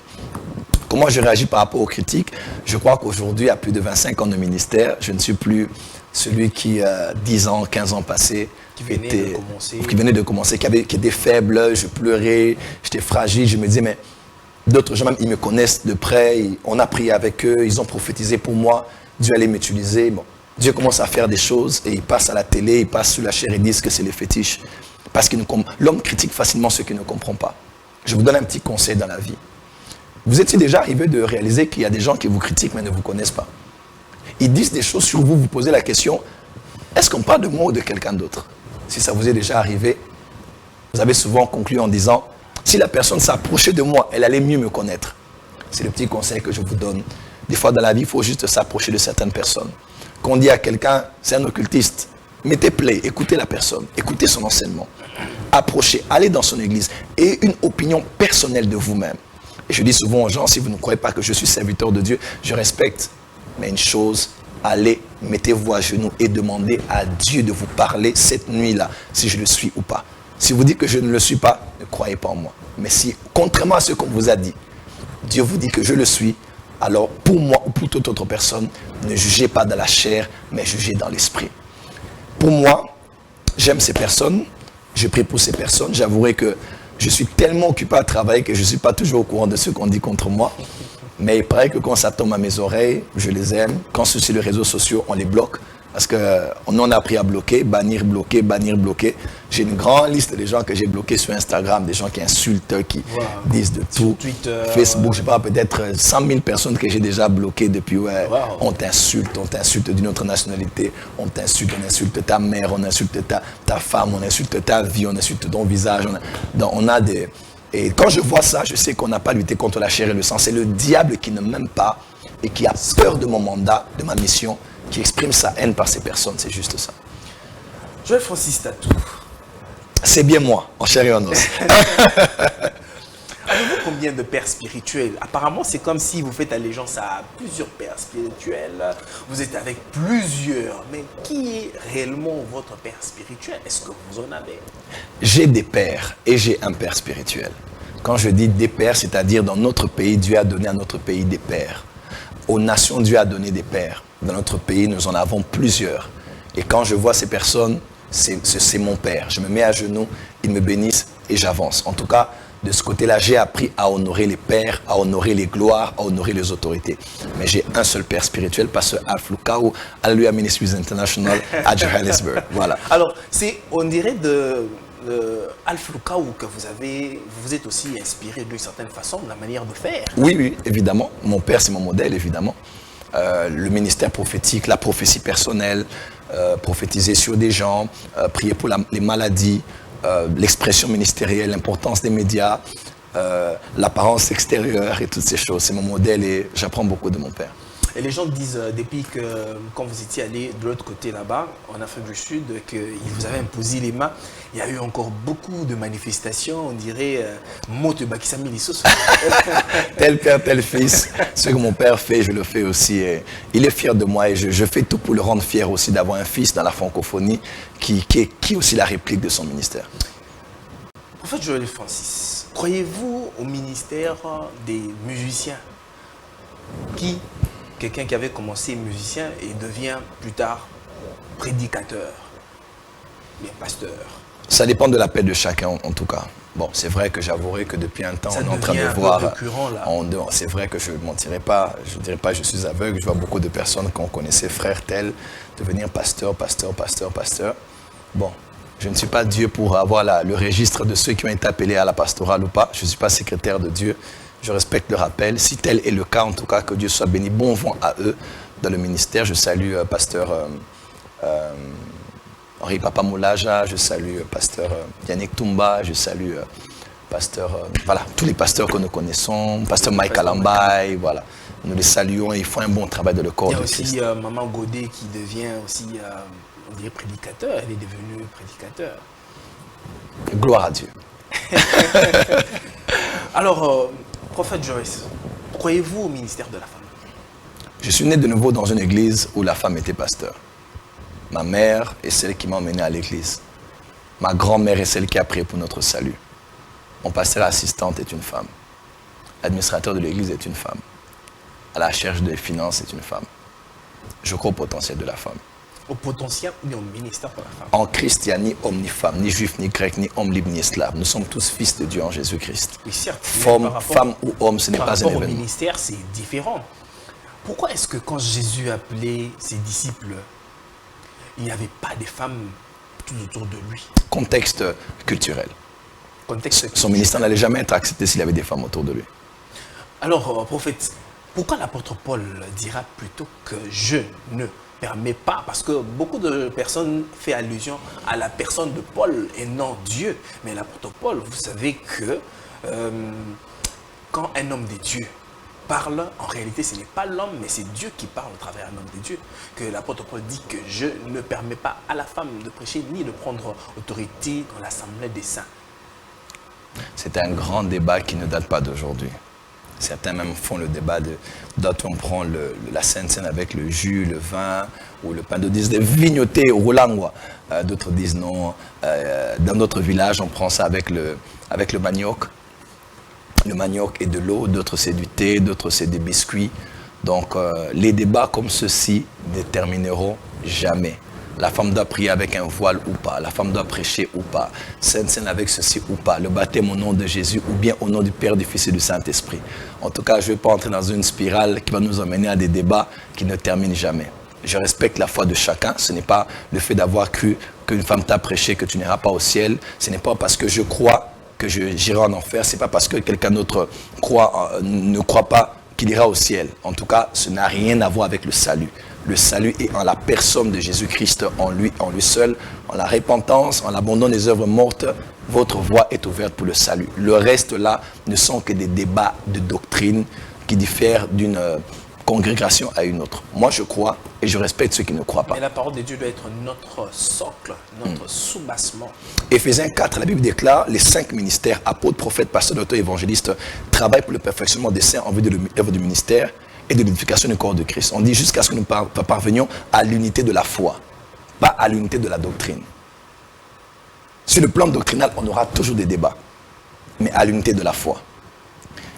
Comment je réagis par rapport aux critiques? Je crois qu'aujourd'hui, à plus de 25 ans de ministère, je ne suis plus celui qui, 10 ans, 15 ans passés, qui venait de commencer, qui était faible, je pleurais, j'étais fragile. Je me disais, mais d'autres gens, même, ils me connaissent de près, on a prié avec eux, ils ont prophétisé pour moi, Dieu allait m'utiliser. Bon, Dieu commence à faire des choses et il passe à la télé, il passe sur la chair et dit que c'est les fétiches. Parce que l'homme critique facilement ce qu'il ne comprend pas. Je vous donne un petit conseil dans la vie. Vous étiez déjà arrivé de réaliser qu'il y a des gens qui vous critiquent mais ne vous connaissent pas. Ils disent des choses sur vous, vous posez la question, est-ce qu'on parle de moi ou de quelqu'un d'autre? Si ça vous est déjà arrivé, vous avez souvent conclu en disant, si la personne s'approchait de moi, elle allait mieux me connaître. C'est le petit conseil que je vous donne. Des fois dans la vie, il faut juste s'approcher de certaines personnes. Quand on dit à quelqu'un, c'est un occultiste, mettez play, écoutez la personne, écoutez son enseignement. Approchez, allez dans son église et une opinion personnelle de vous-même. Et je dis souvent aux gens, si vous ne croyez pas que je suis serviteur de Dieu, je respecte. Mais une chose, allez, mettez-vous à genoux et demandez à Dieu de vous parler cette nuit-là, si je le suis ou pas. Si vous dites que je ne le suis pas, ne croyez pas en moi. Mais si, contrairement à ce qu'on vous a dit, Dieu vous dit que je le suis, alors pour moi ou pour toute autre personne, ne jugez pas dans la chair, mais jugez dans l'esprit. Pour moi, j'aime ces personnes, je prie pour ces personnes, j'avouerai que je suis tellement occupé à travailler que je ne suis pas toujours au courant de ce qu'on dit contre moi. Mais il paraît que quand ça tombe à mes oreilles, je les aime. Quand c'est sur les réseaux sociaux, on les bloque. Parce qu'on en a appris à bloquer, bannir, bloquer, bannir, bloquer. J'ai une grande liste de gens que j'ai bloqués sur Instagram, des gens qui insultent, qui disent de tout. Twitter, Facebook, je sais pas, peut-être 100 000 personnes que j'ai déjà bloquées depuis. On t'insulte d'une autre nationalité, on insulte ta mère, on insulte ta femme, on insulte ta vie, on insulte ton visage. On a des... Et quand je vois ça, je sais qu'on n'a pas lutté contre la chair et le sang. C'est le diable qui ne m'aime pas et qui a peur de mon mandat, de ma mission, qui exprime sa haine par ces personnes. C'est juste ça. Joël Francis Tatou. C'est bien moi, en chair et en os. Avez-vous combien de pères spirituels? Apparemment, c'est comme si vous faites allégeance à plusieurs pères spirituels. Vous êtes avec plusieurs. Mais qui est réellement votre père spirituel? Est-ce que vous en avez? J'ai des pères et j'ai un père spirituel. Quand je dis des pères, c'est-à-dire dans notre pays, Dieu a donné à notre pays des pères. Aux nations, Dieu a donné des pères. Dans notre pays, nous en avons plusieurs. Et quand je vois ces personnes, c'est mon père. Je me mets à genoux, ils me bénissent et j'avance. En tout cas, de ce côté-là, j'ai appris à honorer les pères, à honorer les gloires, à honorer les autorités. Mais j'ai un seul père spirituel, Pasteur Alf Lukau, Hallelujah Ministries International à Johannesburg. Voilà. Alors, on dirait de Alf Lukau que vous êtes aussi inspiré d'une certaine façon de la manière de faire. Oui, évidemment. Mon père, c'est mon modèle, évidemment. Le ministère prophétique, la prophétie personnelle, prophétiser sur des gens, prier pour les maladies, l'expression ministérielle, l'importance des médias, l'apparence extérieure et toutes ces choses. C'est mon modèle et j'apprends beaucoup de mon père. Et les gens disent, depuis que quand vous étiez allé de l'autre côté là-bas, en Afrique du Sud, qu'ils vous avaient imposé les mains, il y a eu encore beaucoup de manifestations, on dirait, Mote Bakisami Lissos. Tel père, tel fils. Ce que mon père fait, je le fais aussi. Et il est fier de moi et je fais tout pour le rendre fier aussi d'avoir un fils dans la francophonie qui est aussi la réplique de son ministère. Prophète Joël Francis, croyez-vous au ministère des musiciens quelqu'un qui avait commencé musicien et devient plus tard prédicateur, bien pasteur? Ça dépend de la paix de chacun en tout cas. Bon, c'est vrai que j'avouerai que depuis un temps, on est en train de voir... C'est vrai que je ne mentirais pas, je ne dirais pas que je suis aveugle, je vois beaucoup de personnes qu'on connaissait, frères tels, devenir pasteur. Bon, Je ne suis pas Dieu pour avoir le registre de ceux qui ont été appelés à la pastorale ou pas. Je ne suis pas secrétaire de Dieu. Je respecte leur appel. Si tel est le cas, en tout cas, que Dieu soit béni. Bon vent à eux dans le ministère. Je salue pasteur Henri Papamoulaja, je salue pasteur Yannick Toumba, je salue pasteur, voilà, tous les pasteurs que nous connaissons, pasteur Mike Alambay, voilà. Nous les saluons et ils font un bon travail dans le corps de Christ. Il y a aussi Maman Godet qui devient aussi, on dirait, prédicateur. Elle est devenue prédicateur. Gloire à Dieu. Alors, prophète Joyce, croyez-vous au ministère de la femme? Je suis né de nouveau dans une église où la femme était pasteur. Ma mère est celle qui m'a emmené à l'église. Ma grand-mère est celle qui a prié pour notre salut. Mon pasteur assistante est une femme. L'administrateur de l'église est une femme. À la recherche des finances est une femme. Je crois au potentiel de la femme. Au potentiel ou au ministère de la femme? En Christ, il n'y a ni homme ni femme, ni juif ni grec, ni homme libre ni esclave. Nous sommes tous fils de Dieu en Jésus-Christ. Oui, certes. Femme ou homme, ce n'est pas un événement. Par rapport au ministère, c'est différent. Pourquoi est-ce que quand Jésus appelait ses disciples, il n'y avait pas de femmes tout autour de lui? Contexte culturel. Son ministère n'allait jamais être accepté s'il y avait des femmes autour de lui. Alors, prophète, pourquoi l'apôtre Paul dira plutôt que je ne permets pas? Parce que beaucoup de personnes font allusion à la personne de Paul et non Dieu. Mais l'apôtre Paul, vous savez que quand un homme de Dieu parle, en réalité, ce n'est pas l'homme, mais c'est Dieu qui parle au travers d'un homme de Dieu. Que l'apôtre Paul dit que je ne permets pas à la femme de prêcher ni de prendre autorité dans l'assemblée des saints. C'est un grand débat qui ne date pas d'aujourd'hui. Certains même font le débat d'autres on prend la Sainte Seine avec le jus, le vin ou le pain. D'autres disent vignoté au Rolangwa. D'autres disent non. Dans notre village, on prend ça avec le manioc. Le manioc et de l'eau. D'autres c'est du thé, d'autres c'est des biscuits. Donc les débats comme ceux-ci ne termineront jamais. La femme doit prier avec un voile ou pas. La femme doit prêcher ou pas. Sainte Seine avec ceci ou pas. Le baptême au nom de Jésus ou bien au nom du Père, du Fils et du Saint-Esprit. En tout cas, je ne vais pas entrer dans une spirale qui va nous emmener à des débats qui ne terminent jamais. Je respecte la foi de chacun. Ce n'est pas le fait d'avoir cru qu'une femme t'a prêché que tu n'iras pas au ciel. Ce n'est pas parce que je crois que j'irai en enfer. Ce n'est pas parce que quelqu'un d'autre ne croit pas qu'il ira au ciel. En tout cas, ce n'a rien à voir avec le salut. Le salut est en la personne de Jésus-Christ, en lui seul, en la repentance, en l'abandon des œuvres mortes. Votre voie est ouverte pour le salut. Le reste là ne sont que des débats de doctrine qui diffèrent d'une congrégation à une autre. Moi je crois et je respecte ceux qui ne croient pas. Mais la parole de Dieu doit être notre socle, notre soubassement. Éphésiens 4, la Bible déclare, les 5 ministères, apôtres, prophètes, pasteurs, docteurs, évangélistes, travaillent pour le perfectionnement des saints en vue de l'œuvre du ministère et de l'édification du corps de Christ. On dit jusqu'à ce que nous parvenions à l'unité de la foi, pas à l'unité de la doctrine. Sur le plan doctrinal, on aura toujours des débats, mais à l'unité de la foi.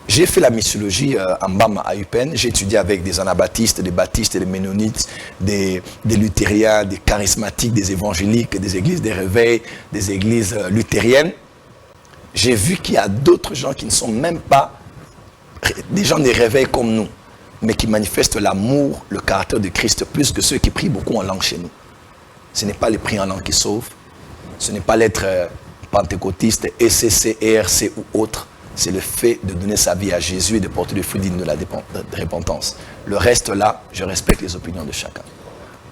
J'ai fait la missiologie en Bama à UPenn. J'ai étudié avec des anabaptistes, des baptistes, des ménonites, des luthériens, des charismatiques, des évangéliques, des églises des réveils, des églises luthériennes. J'ai vu qu'il y a d'autres gens qui ne sont même pas des gens des réveils comme nous, mais qui manifestent l'amour, le caractère de Christ plus que ceux qui prient beaucoup en langue chez nous. Ce n'est pas les prières en langue qui sauvent, ce n'est pas l'être pentecôtiste, ECC, ERC ou autre. C'est le fait de donner sa vie à Jésus et de porter le fruit digne de la repentance. Le reste là, je respecte les opinions de chacun.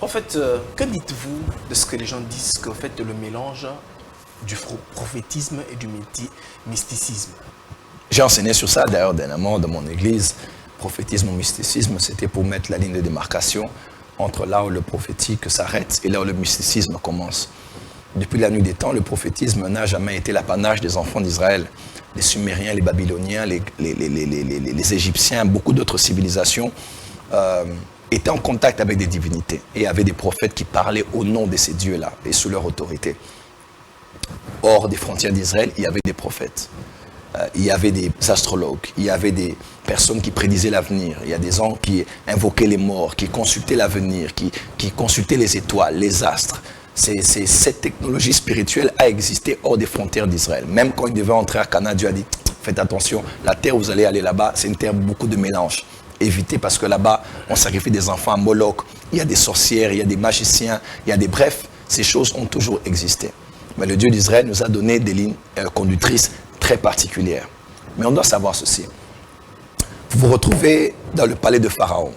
En fait, que dites-vous de ce que les gens disent qu'en fait le mélange du prophétisme et du mysticisme? J'ai enseigné sur ça d'ailleurs dernièrement dans mon église. Prophétisme ou mysticisme, c'était pour mettre la ligne de démarcation entre là où le prophétique s'arrête et là où le mysticisme commence. Depuis la nuit des temps, le prophétisme n'a jamais été l'apanage des enfants d'Israël. Les Sumériens, les Babyloniens, les Égyptiens, beaucoup d'autres civilisations étaient en contact avec des divinités et avaient des prophètes qui parlaient au nom de ces dieux-là et sous leur autorité. Hors des frontières d'Israël, il y avait des prophètes. Il y avait des astrologues, il y avait des personnes qui prédisaient l'avenir, il y a des gens qui invoquaient les morts, qui consultaient l'avenir, qui consultaient les étoiles, les astres. Cette technologie spirituelle a existé hors des frontières d'Israël. Même quand il devait entrer à Canaan, Dieu a dit, faites attention, la terre où vous allez aller là-bas, c'est une terre beaucoup de mélange. Évitez parce que là-bas, on sacrifie des enfants à Moloch, il y a des sorcières, il y a des magiciens, bref, ces choses ont toujours existé. Mais le Dieu d'Israël nous a donné des lignes conductrices très particulières. Mais on doit savoir ceci. Vous vous retrouvez dans le palais de Pharaon.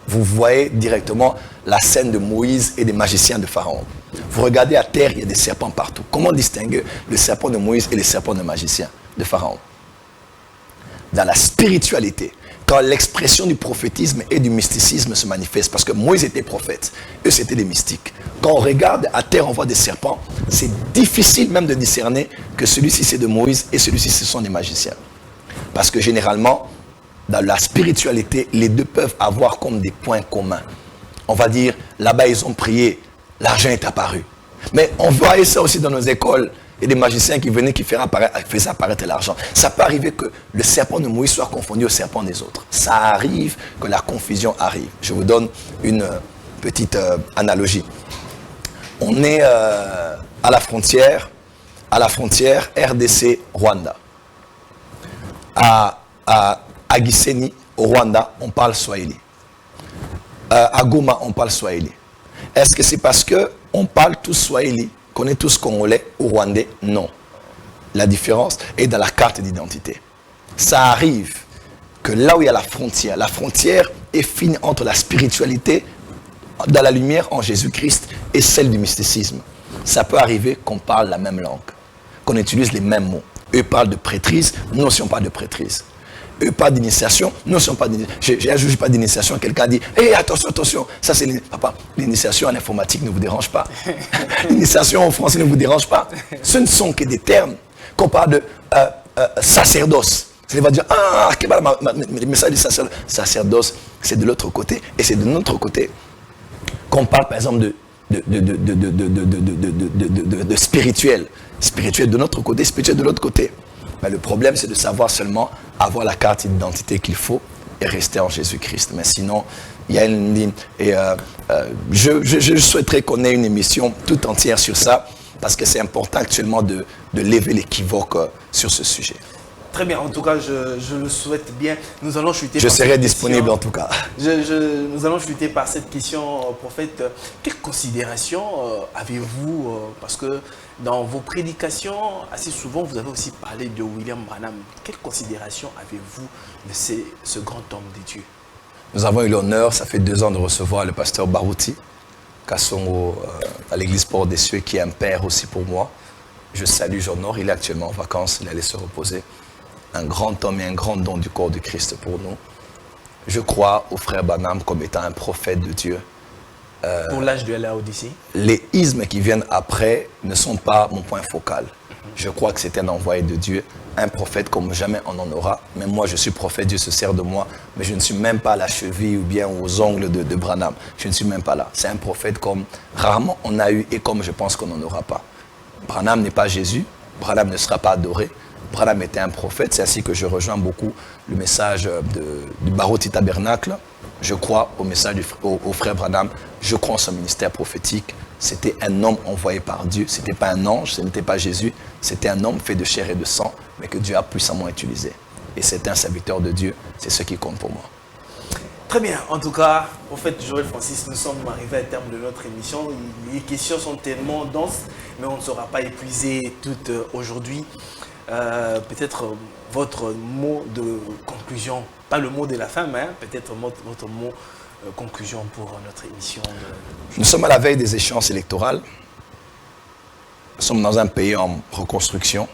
Vous voyez directement la scène de Moïse et des magiciens de Pharaon. Vous regardez à terre, il y a des serpents partout. Comment distinguer le serpent de Moïse et le serpent de magicien de Pharaon? Dans la spiritualité, quand l'expression du prophétisme et du mysticisme se manifeste, parce que Moïse était prophète, eux c'était des mystiques. Quand on regarde à terre, on voit des serpents, c'est difficile même de discerner que celui-ci c'est de Moïse et celui-ci ce sont des magiciens. Parce que généralement, dans la spiritualité, les deux peuvent avoir comme des points communs. On va dire, là-bas ils ont prié, l'argent est apparu. Mais on voit ça aussi dans nos écoles. Il y a des magiciens qui venaient, qui faisaient apparaître l'argent. Ça peut arriver que le serpent de Moïse soit confondu au serpent des autres. Ça arrive que la confusion arrive. Je vous donne une petite analogie. On est à la frontière RDC-Rwanda. À Gisenyi, au Rwanda, on parle Swahili. À Goma, on parle Swahili. Est-ce que c'est parce qu'on parle tous Swahili, qu'on est tous Congolais ou Rwandais? Non. La différence est dans la carte d'identité. Ça arrive que là où il y a la frontière est fine entre la spiritualité dans la lumière en Jésus-Christ et celle du mysticisme. Ça peut arriver qu'on parle la même langue, qu'on utilise les mêmes mots. Eux parlent de prêtrise, nous aussi on parle de prêtrise. Eux parlent d'initiation, nous aussi on parle d'initiation. Je ne juge pas d'initiation, quelqu'un dit « Hé, attention, ça c'est papa, l'initiation en informatique ne vous dérange pas. L'initiation en français ne vous dérange pas. Ce ne sont que des termes. Qu'on parle de sacerdoce. Ça va dire « Ah, le message du sacerdoce, c'est de l'autre côté. » Et c'est de notre côté qu'on parle par exemple de spirituel. Spirituel de notre côté, spirituel de l'autre côté. Mais le problème, c'est de savoir seulement avoir la carte d'identité qu'il faut et rester en Jésus-Christ. Mais sinon, il y a une ligne. Et je souhaiterais qu'on ait une émission tout entière sur ça, parce que c'est important actuellement de lever l'équivoque sur ce sujet. Très bien, en tout cas, je le souhaite bien. Nous allons chuter. Je serai disponible en tout cas. Nous allons chuter par cette question, prophète. Quelle considération avez-vous, parce que dans vos prédications, assez souvent, vous avez aussi parlé de William Branham. Quelle considération avez-vous de ce grand homme de Dieu? Nous avons eu l'honneur, ça fait 2 ans, de recevoir le pasteur Barouti Kassongo à l'église Port des Cieux, qui est un père aussi pour moi. Je salue, j'honore. Il est actuellement en vacances, il allait se reposer. Un grand homme et un grand don du corps de Christ pour nous. Je crois au frère Branham comme étant un prophète de Dieu. Pour l'âge de la Laodicée. Les ismes qui viennent après ne sont pas mon point focal. Je crois que c'est un envoyé de Dieu, un prophète comme jamais on en aura. Même moi, je suis prophète, Dieu se sert de moi, mais je ne suis même pas à la cheville ou bien aux ongles de Branham. Je ne suis même pas là. C'est un prophète comme rarement on a eu et comme je pense qu'on n'en aura pas. Branham n'est pas Jésus, Branham ne sera pas adoré. Branham était un prophète, c'est ainsi que je rejoins beaucoup le message du Barouti Tabernacle. Je crois au message au frère Branham, je crois en son ministère prophétique. C'était un homme envoyé par Dieu, ce n'était pas un ange, ce n'était pas Jésus, c'était un homme fait de chair et de sang, mais que Dieu a puissamment utilisé. Et c'est un serviteur de Dieu, c'est ce qui compte pour moi. Très bien, en tout cas, prophète Joël Francis, nous sommes arrivés au terme de notre émission. Les questions sont tellement denses, mais on ne saura pas épuiser toutes aujourd'hui. Peut-être votre mot de conclusion, pas le mot de la fin, mais peut-être votre mot de conclusion pour notre émission. Nous sommes à la veille des échéances électorales. Nous sommes dans un pays en reconstruction.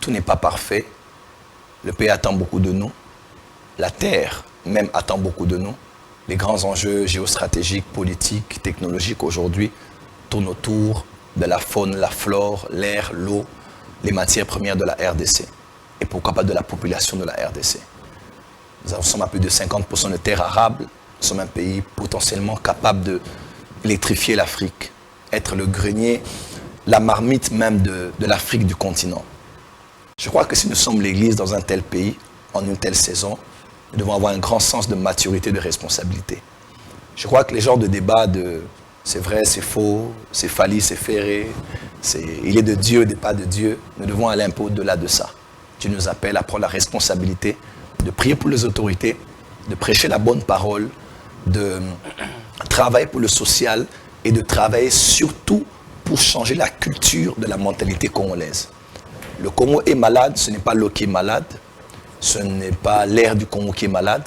Tout n'est pas parfait. Le pays attend beaucoup de nous. La terre même attend beaucoup de nous. Les grands enjeux géostratégiques, politiques, technologiques aujourd'hui tournent autour de la faune, la flore, l'air, l'eau, les matières premières de la RDC. Et pourquoi pas de la population de la RDC. Nous sommes à plus de 50% de terres arables. Nous sommes un pays potentiellement capable d'électrifier l'Afrique. Être le grenier, la marmite même de l'Afrique du continent. Je crois que si nous sommes l'Église dans un tel pays, en une telle saison, nous devons avoir un grand sens de maturité, de responsabilité. Je crois que les genres de débats de c'est vrai, c'est faux, c'est fallu, c'est ferré, il est de Dieu, il n'est pas de Dieu, nous devons aller un peu au-delà de ça. Dieu nous appelle à prendre la responsabilité de prier pour les autorités, de prêcher la bonne parole, de travailler pour le social et de travailler surtout pour changer la culture de la mentalité congolaise. Le Congo est malade, ce n'est pas l'eau qui est malade, ce n'est pas l'air du Congo qui est malade,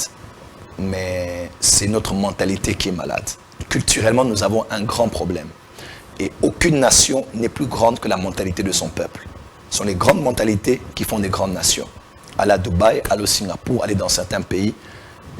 mais c'est notre mentalité qui est malade. Culturellement, nous avons un grand problème. Et aucune nation n'est plus grande que la mentalité de son peuple. Ce sont les grandes mentalités qui font des grandes nations. Aller à Dubaï, aller au Singapour, aller dans certains pays,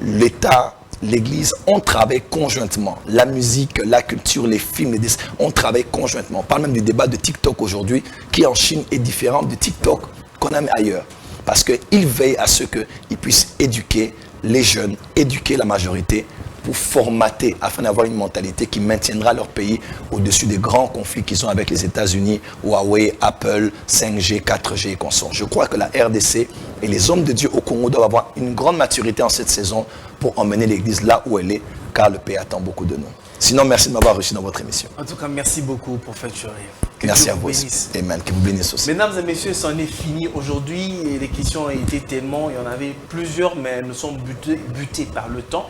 l'État, l'Église, on travaille conjointement. La musique, la culture, les films, les dessins, on travaille conjointement. On parle même du débat de TikTok aujourd'hui, qui en Chine est différent du TikTok qu'on a ailleurs. Parce qu'ils veillent à ce qu'ils puissent éduquer les jeunes, éduquer la majorité pour formater afin d'avoir une mentalité qui maintiendra leur pays au-dessus des grands conflits qu'ils ont avec les États-Unis, Huawei, Apple, 5G, 4G et consorts. Je crois que la RDC et les hommes de Dieu au Congo doivent avoir une grande maturité en cette saison pour emmener l'Église là où elle est, car le pays attend beaucoup de nous. Sinon, merci de m'avoir reçu dans votre émission. En tout cas, merci beaucoup, prophète Joël. Merci à vous aussi. Amen. Que vous bénisse aussi. Mesdames et messieurs, c'en est fini aujourd'hui. Et les questions ont été tellement, il y en avait plusieurs, mais nous sommes butés par le temps.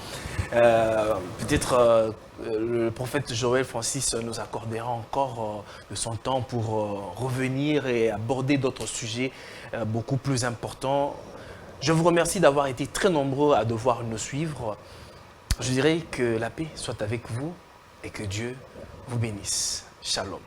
Peut-être le prophète Joël Francis nous accordera encore de son temps pour revenir et aborder d'autres sujets beaucoup plus importants. Je vous remercie d'avoir été très nombreux à devoir nous suivre. Je dirais que la paix soit avec vous et que Dieu vous bénisse. Shalom.